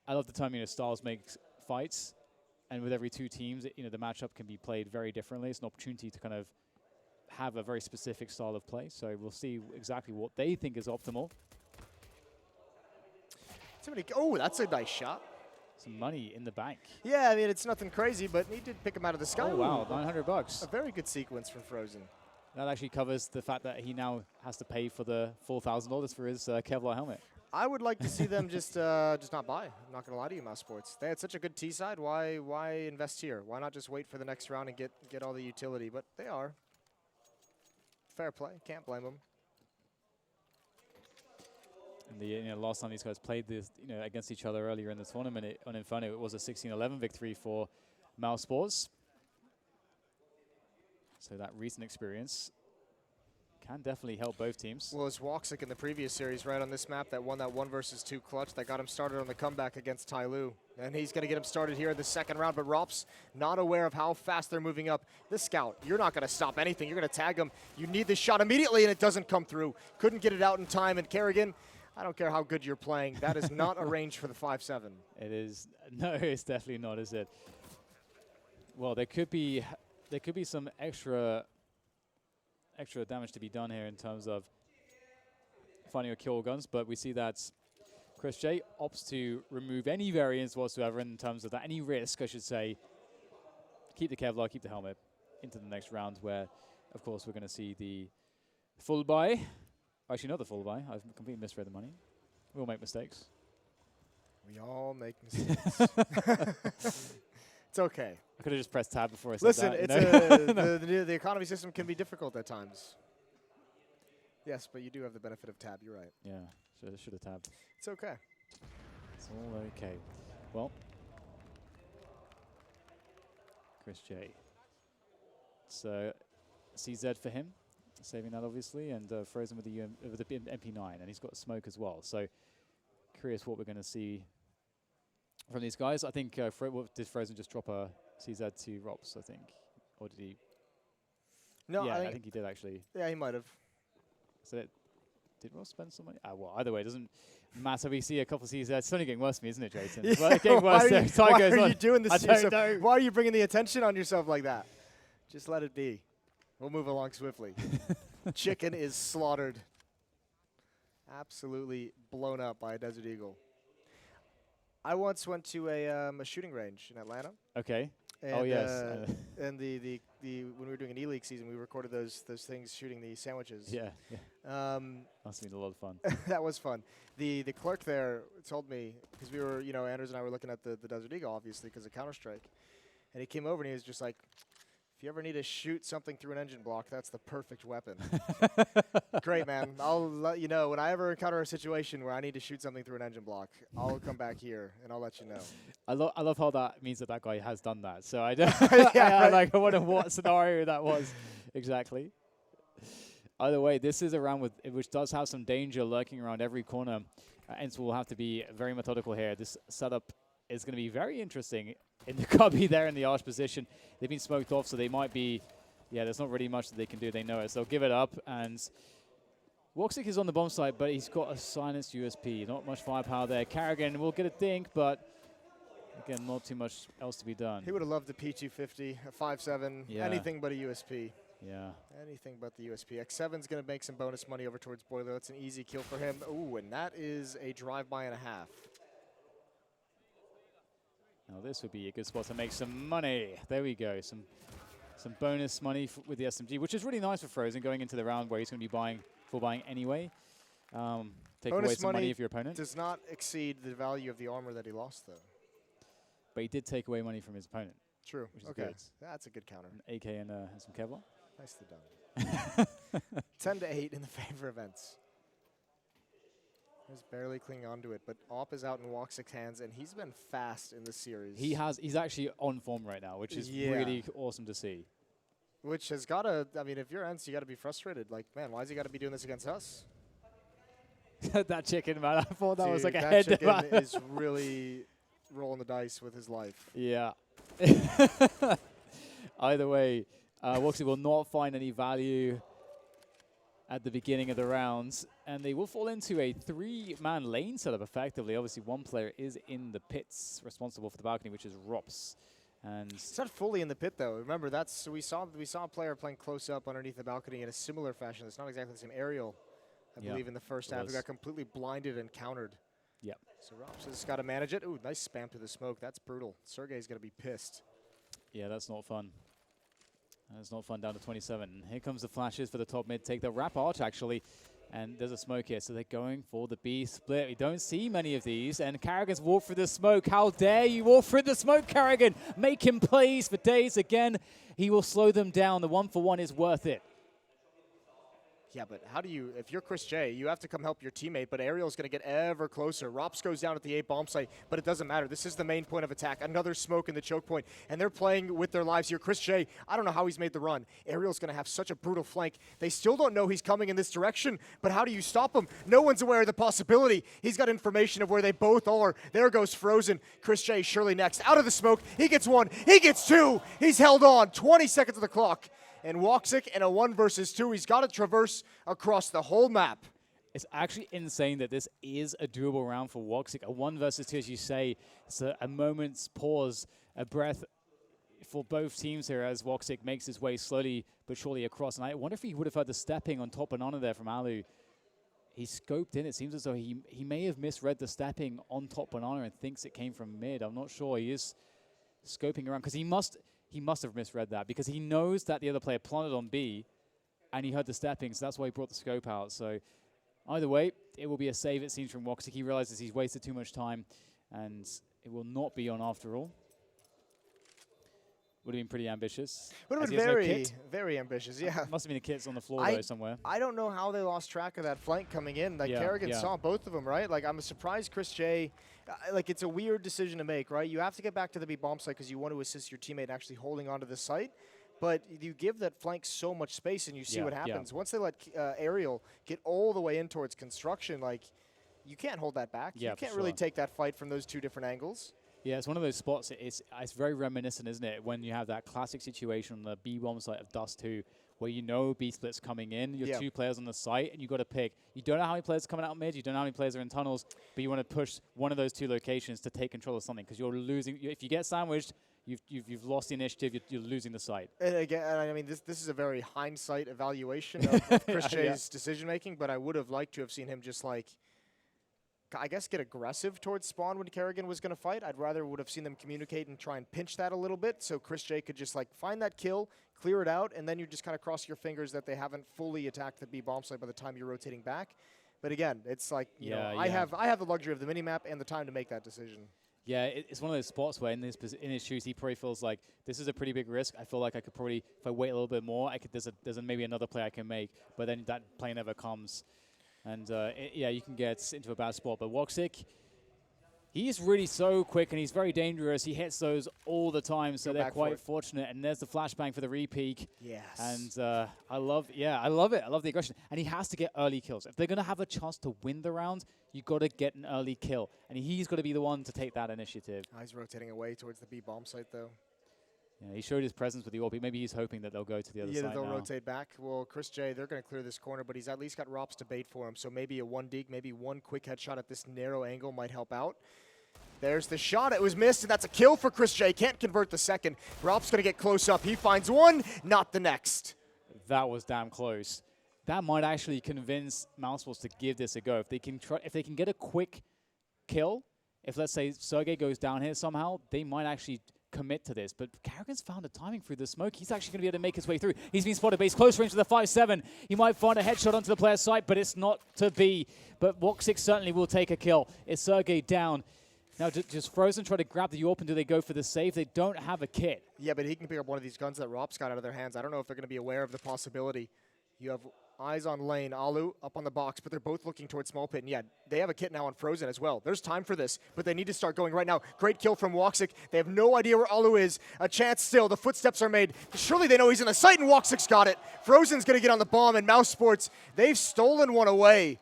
B: I love the time styles make fights, and with every 2 teams, the matchup can be played very differently. It's an opportunity to kind of have a very specific style of play, so we'll see exactly what they think is optimal.
A: Oh, that's a nice shot.
B: Some money in the bank.
A: Yeah, I mean, it's nothing crazy, but he did pick him out of the sky.
B: Oh, wow, $900.
A: A very good sequence from Frozen.
B: That actually covers the fact that he now has to pay for the full $1,000 for his Kevlar helmet.
A: I would like to see them just not buy. I'm not going to lie to you, mousesports. They had such a good T side. Why invest here? Why not just wait for the next round and get all the utility? But they are. Fair play. Can't blame them.
B: And the last time these guys played this, against each other earlier in the tournament on Inferno, it was a 16-11 victory for mousesports. So that recent experience. can definitely help both teams.
A: Well, it's Woxic in the previous series, right, on this map that won that 1 versus 2 clutch that got him started on the comeback against Tai Lu. And he's going to get him started here in the second round, but Rop's not aware of how fast they're moving up. This scout, you're not going to stop anything. You're going to tag him. You need this shot immediately, and it doesn't come through. Couldn't get it out in time, and Karrigan, I don't care how good you're playing. That is not a range for the 5-7.
B: It is. No, it's definitely not, is it? Well, there could be some extra damage to be done here in terms of finding a kill guns, but we see that Chris J opts to remove any variance whatsoever in terms of that, any risk, I should say. Keep the Kevlar, keep the helmet into the next round where, of course, we're going to see the full buy. Actually, not the full buy. I've completely misread the money. We'll make mistakes.
A: We all make mistakes. It's okay.
B: I could have just pressed tab before I said
A: Listen,
B: that.
A: the economy system can be difficult at times. Yes, but you do have the benefit of tab. You're right.
B: Yeah, should have tabbed.
A: It's okay.
B: It's all okay. Well, Chris J. So CZ for him, saving that obviously, and Frozen with the MP9, and he's got smoke as well. So curious what we're going to see from these guys. I think did Frozen just drop a CZ to Rops, I think, or did he?
A: No,
B: yeah, I think he did actually.
A: Yeah, he might have.
B: So did Ross spend some money? Well, either way, it doesn't matter. We see a couple of CZ. It's only getting worse for me, isn't it, Jason?
A: Yeah.
B: Well, getting worse.
A: Why are you doing this to yourself?
B: Know.
A: Why are you bringing the attention on yourself like that? Just let it be. We'll move along swiftly. Chicken is slaughtered. Absolutely blown up by a Desert Eagle. I once went to a shooting range in Atlanta.
B: Okay.
A: And
B: oh yes.
A: And when we were doing an E-League season, we recorded those things shooting the sandwiches.
B: Yeah. Must have been a lot of fun.
A: That was fun. The clerk there told me, because we were, Anders and I were looking at the Desert Eagle, obviously, because of Counter-Strike. And he came over and he was just like, if you ever need to shoot something through an engine block, that's the perfect weapon. Great, man. I'll let you know. When I ever encounter a situation where I need to shoot something through an engine block, I'll come back here and I'll let you know.
B: I love how that means that guy has done that. So I don't
A: yeah, right.
B: like I wonder what scenario that was exactly. Either way, this is a round which does have some danger lurking around every corner. ENCE will have to be very methodical here. This setup is going to be very interesting. In the cubby there in the arch position, they've been smoked off, so they might be, there's not really much that they can do. They know it, so they'll give it up. And Woxic is on the bomb site, but he's got a silenced USP. Not much firepower there. Karrigan will get a dink, but again, not too much else to be done.
A: He would have loved a P250, a 5.7, anything but a USP.
B: Yeah.
A: Anything but the USP. X7's going to make some bonus money over towards Boiler. That's an easy kill for him. Ooh, and that is a drive-by and a half.
B: Now this would be a good spot to make some money. There we go. Some bonus money with the SMG, which is really nice for Frozen going into the round where he's going to be full buying anyway. Take
A: bonus
B: away some money of your opponent.
A: Does not exceed the value of the armor that he lost, though.
B: But he did take away money from his opponent.
A: True.
B: Which is
A: okay.
B: good.
A: That's a good counter.
B: An AK and some Kevlar.
A: Nicely done. 10-8 in the favor of ENCE. He's barely clinging onto it, but Op is out in Woxic's hands, and he's been fast in this series.
B: He's actually on form right now, which is really awesome to see.
A: Which has got to, I mean, if you're ENCE, you got to be frustrated. Like, man, why has he got to be doing this against us?
B: That chicken, man, I thought that was like a
A: that
B: head.
A: Chicken is really rolling the dice with his life.
B: Yeah. Either way, Woxic will not find any value at the beginning of the rounds, and they will fall into a 3-man lane setup effectively. Obviously, one player is in the pits, responsible for the balcony, which is Rops. And
A: it's not fully in the pit, though. Remember, we saw a player playing close up underneath the balcony in a similar fashion. It's not exactly the same aerial, I believe, in the first half. He got completely blinded and countered.
B: Yep.
A: So Rops has got to manage it. Ooh, nice spam to the smoke. That's brutal. Sergey's going to be pissed.
B: Yeah, that's not fun. It's not fun down to 27. Here comes the flashes for the top mid. Take the wrap arch, actually. And there's a smoke here, so they're going for the B split. We don't see many of these. And Karrigan's walked through the smoke. How dare you walk through the smoke, Karrigan? Make him plays for days again. He will slow them down. The 1-for-1 is worth it.
A: Yeah, but how do you, if you're Chris J, you have to come help your teammate, but Ariel's going to get ever closer. Rops goes down at the 8 bomb site, but it doesn't matter. This is the main point of attack. Another smoke in the choke point, and they're playing with their lives here. Chris J, I don't know how he's made the run. Ariel's going to have such a brutal flank. They still don't know he's coming in this direction, but how do you stop him? No one's aware of the possibility. He's got information of where they both are. There goes Frozen. Chris J surely next. Out of the smoke, he gets 1, he gets 2. He's held on, 20 seconds of the clock. And Woxic in a 1 versus 2. He's got to traverse across the whole map.
B: It's actually insane that this is a doable round for Woxic. A 1 versus 2, as you say. It's a moment's pause, a breath for both teams here as Woxic makes his way slowly but surely across. And I wonder if he would have had the stepping on top banana there from Alu. He scoped in. It seems as though he may have misread the stepping on top banana and thinks it came from mid. I'm not sure. He is scoping around because he must have misread that because he knows that the other player planted on B and he heard the stepping, so that's why he brought the scope out. So either way, it will be a save, it seems, from Woxic. He realizes he's wasted too much time and it will not be on after all. Would have been pretty ambitious.
A: Would have been very, very ambitious, yeah.
B: Must have been the kits on the floor, though, somewhere.
A: I don't know how they lost track of that flank coming in. Like, Karrigan saw both of them, right? Like, I'm surprised Chris J, like, it's a weird decision to make, right? You have to get back to the B bomb site because you want to assist your teammate actually holding onto the site. But you give that flank so much space and you see what happens. Once they let Ariel get all the way in towards construction, like, you can't hold that back. You can't really take that fight from those 2 different angles.
B: Yeah, it's one of those spots, it's very reminiscent, isn't it, when you have that classic situation on the B bomb site of Dust 2, where you know B split's coming in, you're 2 players on the site, and you've got to pick. You don't know how many players are coming out mid, you don't know how many players are in tunnels, but you want to push one of those 2 locations to take control of something, because you're losing. If you get sandwiched, you've lost the initiative, you're losing the site. And
A: again, I mean, this is a very hindsight evaluation of Chris J's decision-making, but I would have liked to have seen him just, like, I guess, get aggressive towards spawn when Karrigan was going to fight. I'd rather would have seen them communicate and try and pinch that a little bit so Chris J could just, like, find that kill, clear it out, and then you just kind of cross your fingers that they haven't fully attacked the B bomb site by the time you're rotating back. But again, it's like, you know, I have the luxury of the minimap and the time to make that decision.
B: Yeah, it's one of those spots where in his shoes, he probably feels like this is a pretty big risk. I feel like I could probably, if I wait a little bit more, there's maybe another play I can make, but then that play never comes. And you can get into a bad spot. But Woxic, he's really so quick and he's very dangerous. He hits those all the time, so they're quite fortunate. And there's the flashbang for the repeak.
A: Yes.
B: And I love it. I love the aggression. And he has to get early kills. If they're going to have a chance to win the round, you got to get an early kill. And he's got to be the one to take that initiative.
A: He's rotating away towards the B bomb site, though.
B: Yeah, he showed his presence with the AWP. Maybe he's hoping that they'll go to the other side
A: they'll
B: now.
A: rotate back. Well, Chris J, they're going to clear this corner, but he's at least got Rops to bait for him. So maybe a 1 deke, maybe 1 quick headshot at this narrow angle might help out. There's the shot. It was missed, and that's a kill for Chris J. Can't convert the second. Rops going to get close up. He finds 1, not the next.
B: That was damn close. That might actually convince mousesports to give this a go. If they can get a quick kill, if let's say Sergey goes down here somehow, they might actually commit to this, but Karrigan's found a timing through the smoke. He's actually going to be able to make his way through. He's been spotted, but he's close range to the 5-7. He might find a headshot onto the player's site, but it's not to be. But Woxic certainly will take a kill. It's Sergey down. Now, just Frozen try to grab the AWP, and do they go for the save? They don't have a kit.
A: Yeah, but he can pick up one of these guns that Rops got out of their hands. I don't know if they're going to be aware of the possibility. You have eyes on lane, Alu up on the box, but they're both looking towards small pit. And yeah, they have a kit now on Frozen as well. There's time for this, but they need to start going right now. Great kill from Woxic. They have no idea where Alu is. A chance still. The footsteps are made. Surely they know he's in the site, and Woxic's got it. Frozen's going to get on the bomb, and mousesports, they've stolen one away.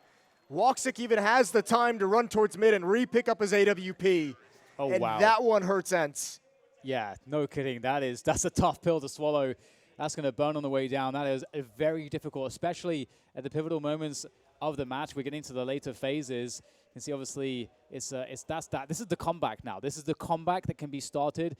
A: Woxic even has the time to run towards mid and re-pick up his AWP.
B: Oh,
A: and
B: wow.
A: That one hurts ENCE.
B: Yeah, no kidding. That's a tough pill to swallow. That's going to burn on the way down. That is very difficult, especially at the pivotal moments of the match. We're getting to the later phases. You can see, obviously, this is the comeback now. This is the comeback that can be started.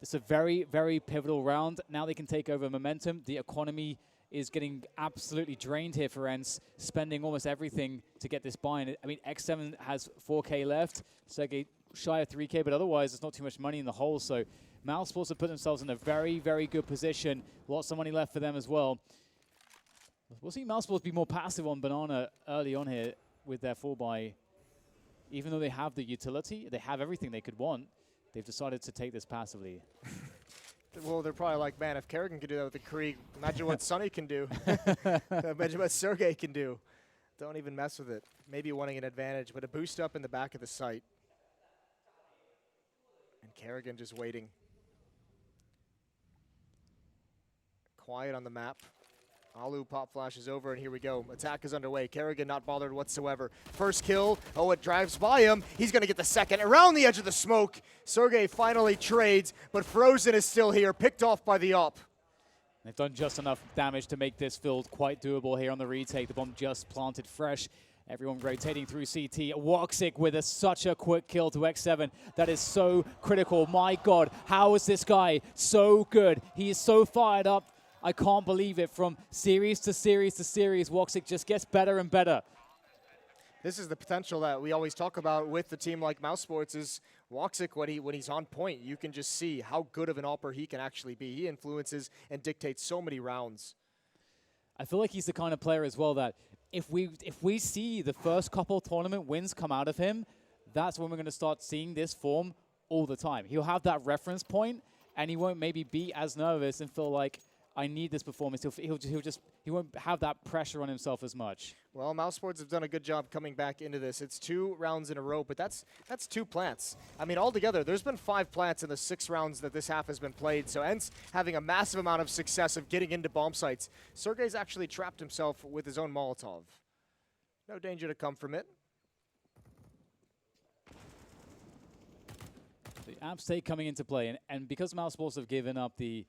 B: It's a very, very pivotal round. Now they can take over momentum. The economy is getting absolutely drained here for ENCE, spending almost everything to get this buy-in. I mean, X7 has 4K left. Sergey shy of 3K, but otherwise there's not too much money in the hole. So mousesports have put themselves in a very, very good position. Lots of money left for them as well. We'll see mousesports be more passive on Banana early on here with their 4-buy. Even though they have the utility, they have everything they could want, they've decided to take this passively.
A: Well, they're probably like, man, if Karrigan can do that with the Krieg, imagine what Sonny can do. Imagine what Sergey can do. Don't even mess with it. Maybe wanting an advantage, but a boost up in the back of the site. And Karrigan just waiting. Quiet on the map. Alu pop flash is over, and here we go. Attack is underway. Karrigan not bothered whatsoever. First kill. Oh, it drives by him. He's going to get the second. Around the edge of the smoke. Sergey finally trades, but Frozen is still here, picked off by the op.
B: They've done just enough damage to make this field quite doable here on the retake. The bomb just planted fresh. Everyone rotating through CT. Woxic with such a quick kill to X7. That is so critical. My God, how is this guy so good? He is so fired up. I can't believe it. From series to series to series, Woxic just gets better and better.
A: This is the potential that we always talk about with the team like mousesports is Woxic, when he's on point, you can just see how good of an opper he can actually be. He influences and dictates so many rounds.
B: I feel like he's the kind of player as well that if we see the first couple tournament wins come out of him, that's when we're going to start seeing this form all the time. He'll have that reference point, and he won't maybe be as nervous and feel like, I need this performance. He won't have that pressure on himself as much.
A: Well, mousesports have done a good job coming back into this. It's 2 rounds in a row, but that's 2 plants. I mean, altogether, there's been 5 plants in the 6 rounds that this half has been played. So ENCE having a massive amount of success of getting into bomb sites. Sergey's actually trapped himself with his own Molotov. No danger to come from it.
B: The app state coming into play, and because mousesports have given up the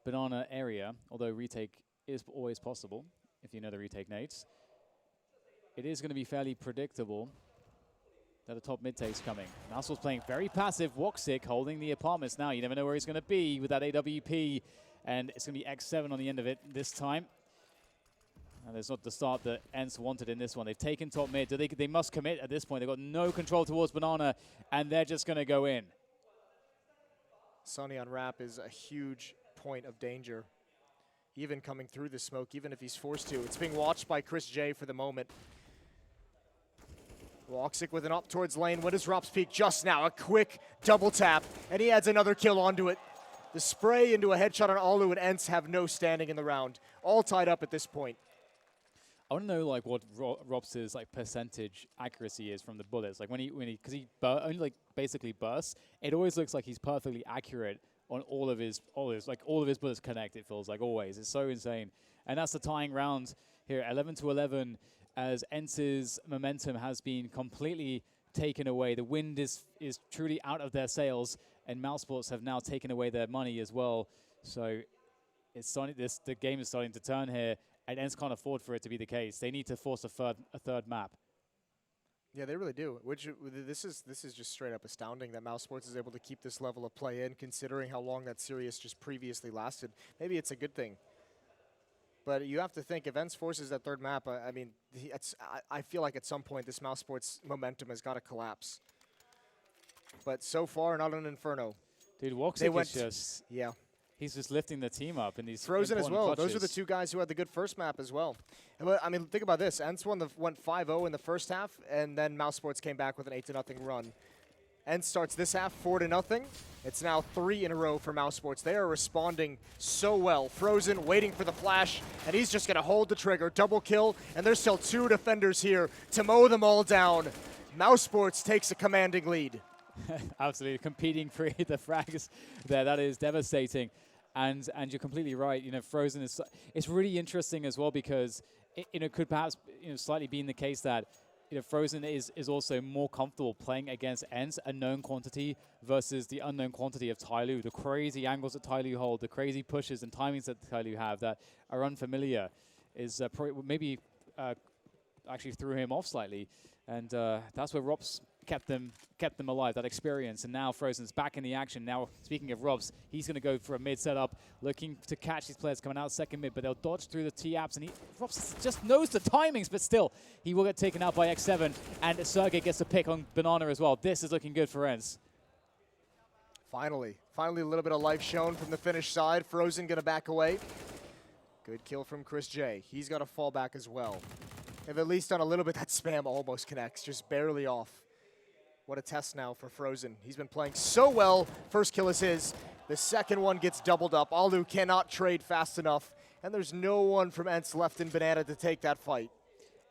B: banana area, although retake is always possible, if you know the retake nades, it is going to be fairly predictable that a top mid take's coming. mousesports playing very passive. Woxic holding the apartments now. You never know where he's going to be with that AWP, and it's going to be X7 on the end of it this time. And it's not the start that ENCE wanted in this one. They've taken top mid. They must commit at this point. They've got no control towards banana, and they're just going to go in.
A: Sonny on wrap is a huge point of danger, even coming through the smoke, even if he's forced to. It's being watched by Chris J for the moment. Woxic with an up towards lane. What is Rop's peak just now? A quick double tap, and he adds another kill onto it. The spray into a headshot on Alu and ENCE have no standing in the round. All tied up at this point.
B: I want to know like what Rops's like percentage accuracy is from the bullets. Like when he because he only like basically bursts, it always looks like he's perfectly accurate on all of his bullets connect. It feels like always. It's so insane, and that's the tying round here, 11-11, as ENCE's momentum has been completely taken away. The wind is truly out of their sails, and mousesports have now taken away their money as well. So it's starting. The game is starting to turn here. And ENCE can't afford for it to be the case. They need to force a third map.
A: Yeah, they really do. Which this is just straight up astounding that mousesports is able to keep this level of play in, considering how long that series just previously lasted. Maybe it's a good thing. But you have to think, if ENCE forces that third map, I mean, I feel like at some point this mousesports momentum has got to collapse. But so far, not an Inferno.
B: Dude, Woxic is just...
A: Yeah.
B: He's just lifting the team up in these
A: Frozen as well.
B: Clutches.
A: Those are the 2 guys who had the good first map as well. I mean, think about this. ENCE went 5-0 in the first half, and then mousesports came back with an 8-0 run. ENCE starts this half 4-0. It's now 3 in a row for mousesports. They are responding so well. Frozen waiting for the flash, and he's just going to hold the trigger. Double kill, and there's still 2 defenders here to mow them all down. Mousesports takes a commanding lead.
B: Absolutely, competing for the frags there. That is devastating. And you're completely right. You know, Frozen is. It's really interesting as well because it could perhaps slightly be in the case that Frozen is also more comfortable playing against ENCE, a known quantity, versus the unknown quantity of Tyloo. The crazy angles that Tyloo hold, the crazy pushes and timings that Tyloo have that are unfamiliar, is maybe actually threw him off slightly, and that's where Rops kept them alive, that experience. And now Frozen's back in the action. Now, speaking of Robs, he's going to go for a mid setup, looking to catch these players coming out second mid, but they'll dodge through the T-apps, and Robs just knows the timings, but still, he will get taken out by X7, and Sergey gets a pick on Banana as well. This is looking good for ENCE.
A: Finally a little bit of life shown from the Finnish side. Frozen going to back away. Good kill from Chris J. He's got to fall back as well. If at least on a little bit, that spam almost connects, just barely off. What a test now for Frozen. He's been playing so well. First kill is his. The second one gets doubled up. Alu cannot trade fast enough. And there's no one from ENCE left in Banana to take that fight.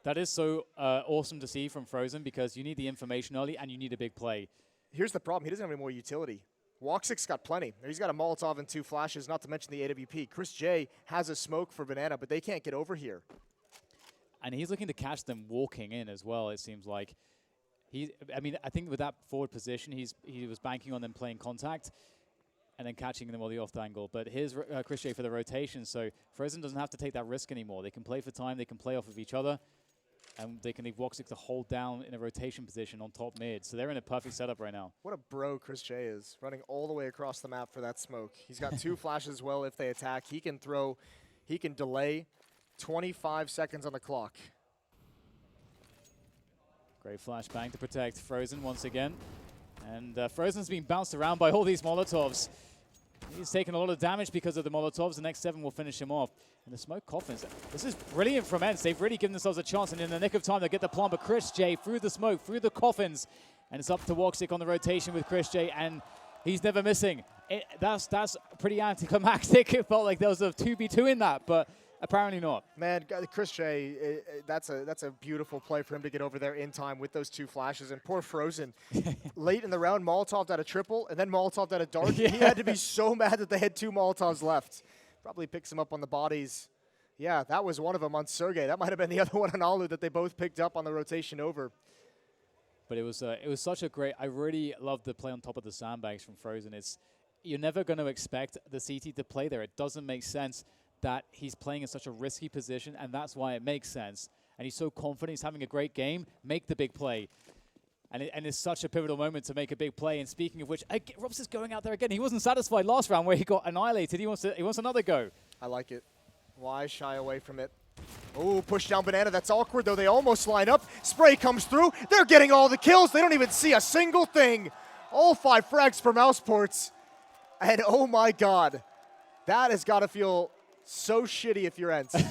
B: That is so awesome to see from Frozen because you need the information early and you need a big play.
A: Here's the problem. He doesn't have any more utility. Woxic's got plenty. He's got a Molotov and 2 flashes, not to mention the AWP. Chris J has a smoke for Banana, but they can't get over here.
B: And he's looking to catch them walking in as well, it seems like. I think with that forward position, he was banking on them playing contact and then catching them on the off angle. But here's Chris J for the rotation, so Frozen doesn't have to take that risk anymore. They can play for time, they can play off of each other, and they can leave Woxic to hold down in a rotation position on top mid. So they're in a perfect setup right now.
A: What a bro Chris J is, running all the way across the map for that smoke. He's got 2 flashes as well if they attack. He can throw, he can delay 25 seconds on the clock.
B: Great flashbang to protect Frozen once again. And Frozen's being bounced around by all these Molotovs. He's taken a lot of damage because of the Molotovs. The next 7 will finish him off. And the smoke coffins. This is brilliant from ENCE. They've really given themselves a chance. And in the nick of time, they get the plant. But Chris J through the smoke, through the coffins. And it's up to Woxic on the rotation with Chris J. And he's never missing. That's pretty anticlimactic. It felt like there was a 2v2 in that. But apparently not.
A: Man, Chris J, that's a beautiful play for him to get over there in time with those 2 flashes. And poor Frozen, late in the round, Molotov'd at a triple, and then Molotov'd at a dart. Yeah. He had to be so mad that they had 2 Molotovs left. Probably picks him up on the bodies. Yeah, that was one of them on Sergey. That might have been the other one on Alu that they both picked up on the rotation over.
B: But it was such a great, I really loved the play on top of the sandbags from Frozen. You're never going to expect the CT to play there. It doesn't make sense that he's playing in such a risky position, and that's why it makes sense. And he's so confident, he's having a great game, make the big play. And it's such a pivotal moment to make a big play. And speaking of which, Robs is going out there again. He wasn't satisfied last round where he got annihilated. He wants another go.
A: I like it. Why shy away from it? Oh, push down Banana. That's awkward, though. They almost line up. Spray comes through. They're getting all the kills. They don't even see a single thing. All 5 frags for mousesports. And oh my God, that has got to feel so shitty if you're ENCE.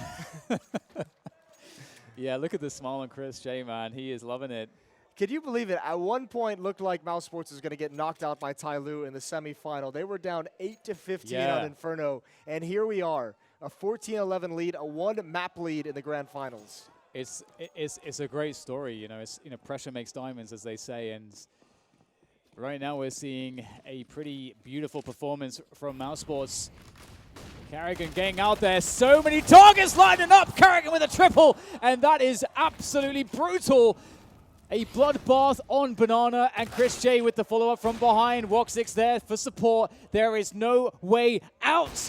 B: Yeah, look at the smile on Chris J, man. He is loving it.
A: Could you believe it? At one point, looked like mousesports was going to get knocked out by Tyloo in the semifinal. They were down 8-15 on Inferno, and here we are, a 14-11 lead, a 1 map lead in the grand finals.
B: It's a great story, you know. Pressure makes diamonds, as they say, and right now we're seeing a pretty beautiful performance from mousesports. Karrigan getting out there. So many targets lining up. Karrigan with a triple. And that is absolutely brutal. A bloodbath on Banana. And Chris J with the follow-up from behind. Woxic's there for support. There is no way out.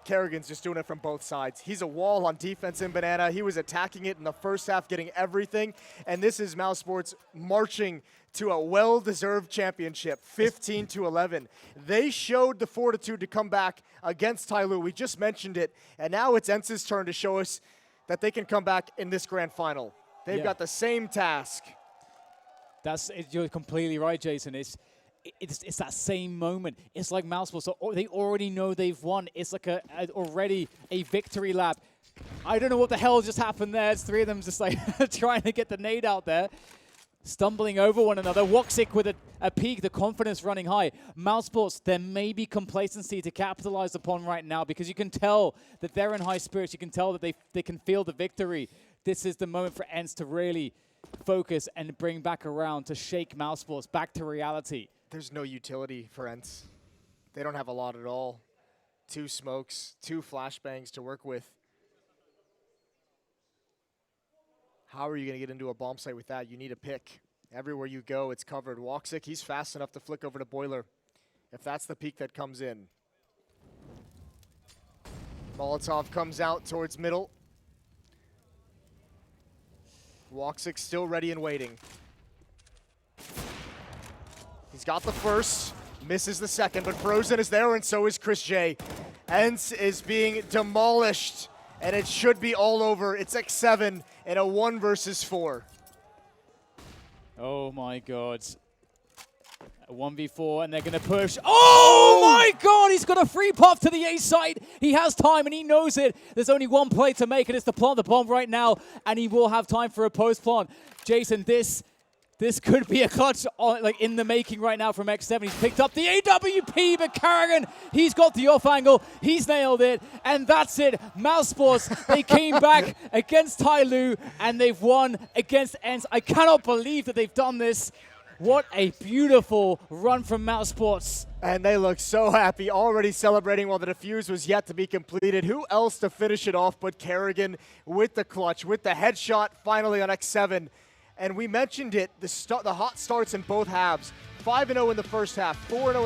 A: Karrigan's just doing it from both sides. He's a wall on defense in Banana. He was attacking it in the first half, getting everything. And this is mousesports marching to a well-deserved championship, 15-11. They showed the fortitude to come back against Tyloo. We just mentioned it. And now it's ENCE's turn to show us that they can come back in this grand final. They've got the same task.
B: You're completely right, Jason. It's that same moment. It's like mousesports. So they already know they've won. It's like already a victory lap. I don't know what the hell just happened there. It's 3 of them just like trying to get the nade out there. Stumbling over one another. Woxic with a peak, the confidence running high. Mousesports, there may be complacency to capitalize upon right now because you can tell that they're in high spirits. You can tell that they can feel the victory. This is the moment for ENCE to really focus and bring back around to shake mousesports back to reality.
A: There's no utility for ENCE. They don't have a lot at all. 2 smokes, 2 flashbangs to work with. How are you going to get into a bomb site with that? You need a pick. Everywhere you go, it's covered. Woxic, he's fast enough to flick over to Boiler if that's the peak that comes in. Molotov comes out towards middle. Woxic still ready and waiting. He's got the first, misses the second, but Frozen is there and so is Chris J. ENCE is being demolished. And it should be all over. It's X7 in a 1 versus 4.
B: Oh my God. A 1v4 and they're going to push. Oh my God, he's got a free puff to the A side. He has time and he knows it. There's only one play to make and it's to plant the bomb right now. And he will have time for a post plant. Jason, this This could be a clutch like in the making right now from X7. He's picked up the AWP, but Karrigan, he's got the off angle. He's nailed it, and that's it. mousesports, they came back against Tyloo, and they've won against ENCE. I cannot believe that they've done this. What a beautiful run from mousesports.
A: And they look so happy, already celebrating while the defuse was yet to be completed. Who else to finish it off but Karrigan with the clutch, with the headshot finally on X7. And we mentioned it, the hot starts in both halves. 5-0 in the first half, 4-0 in the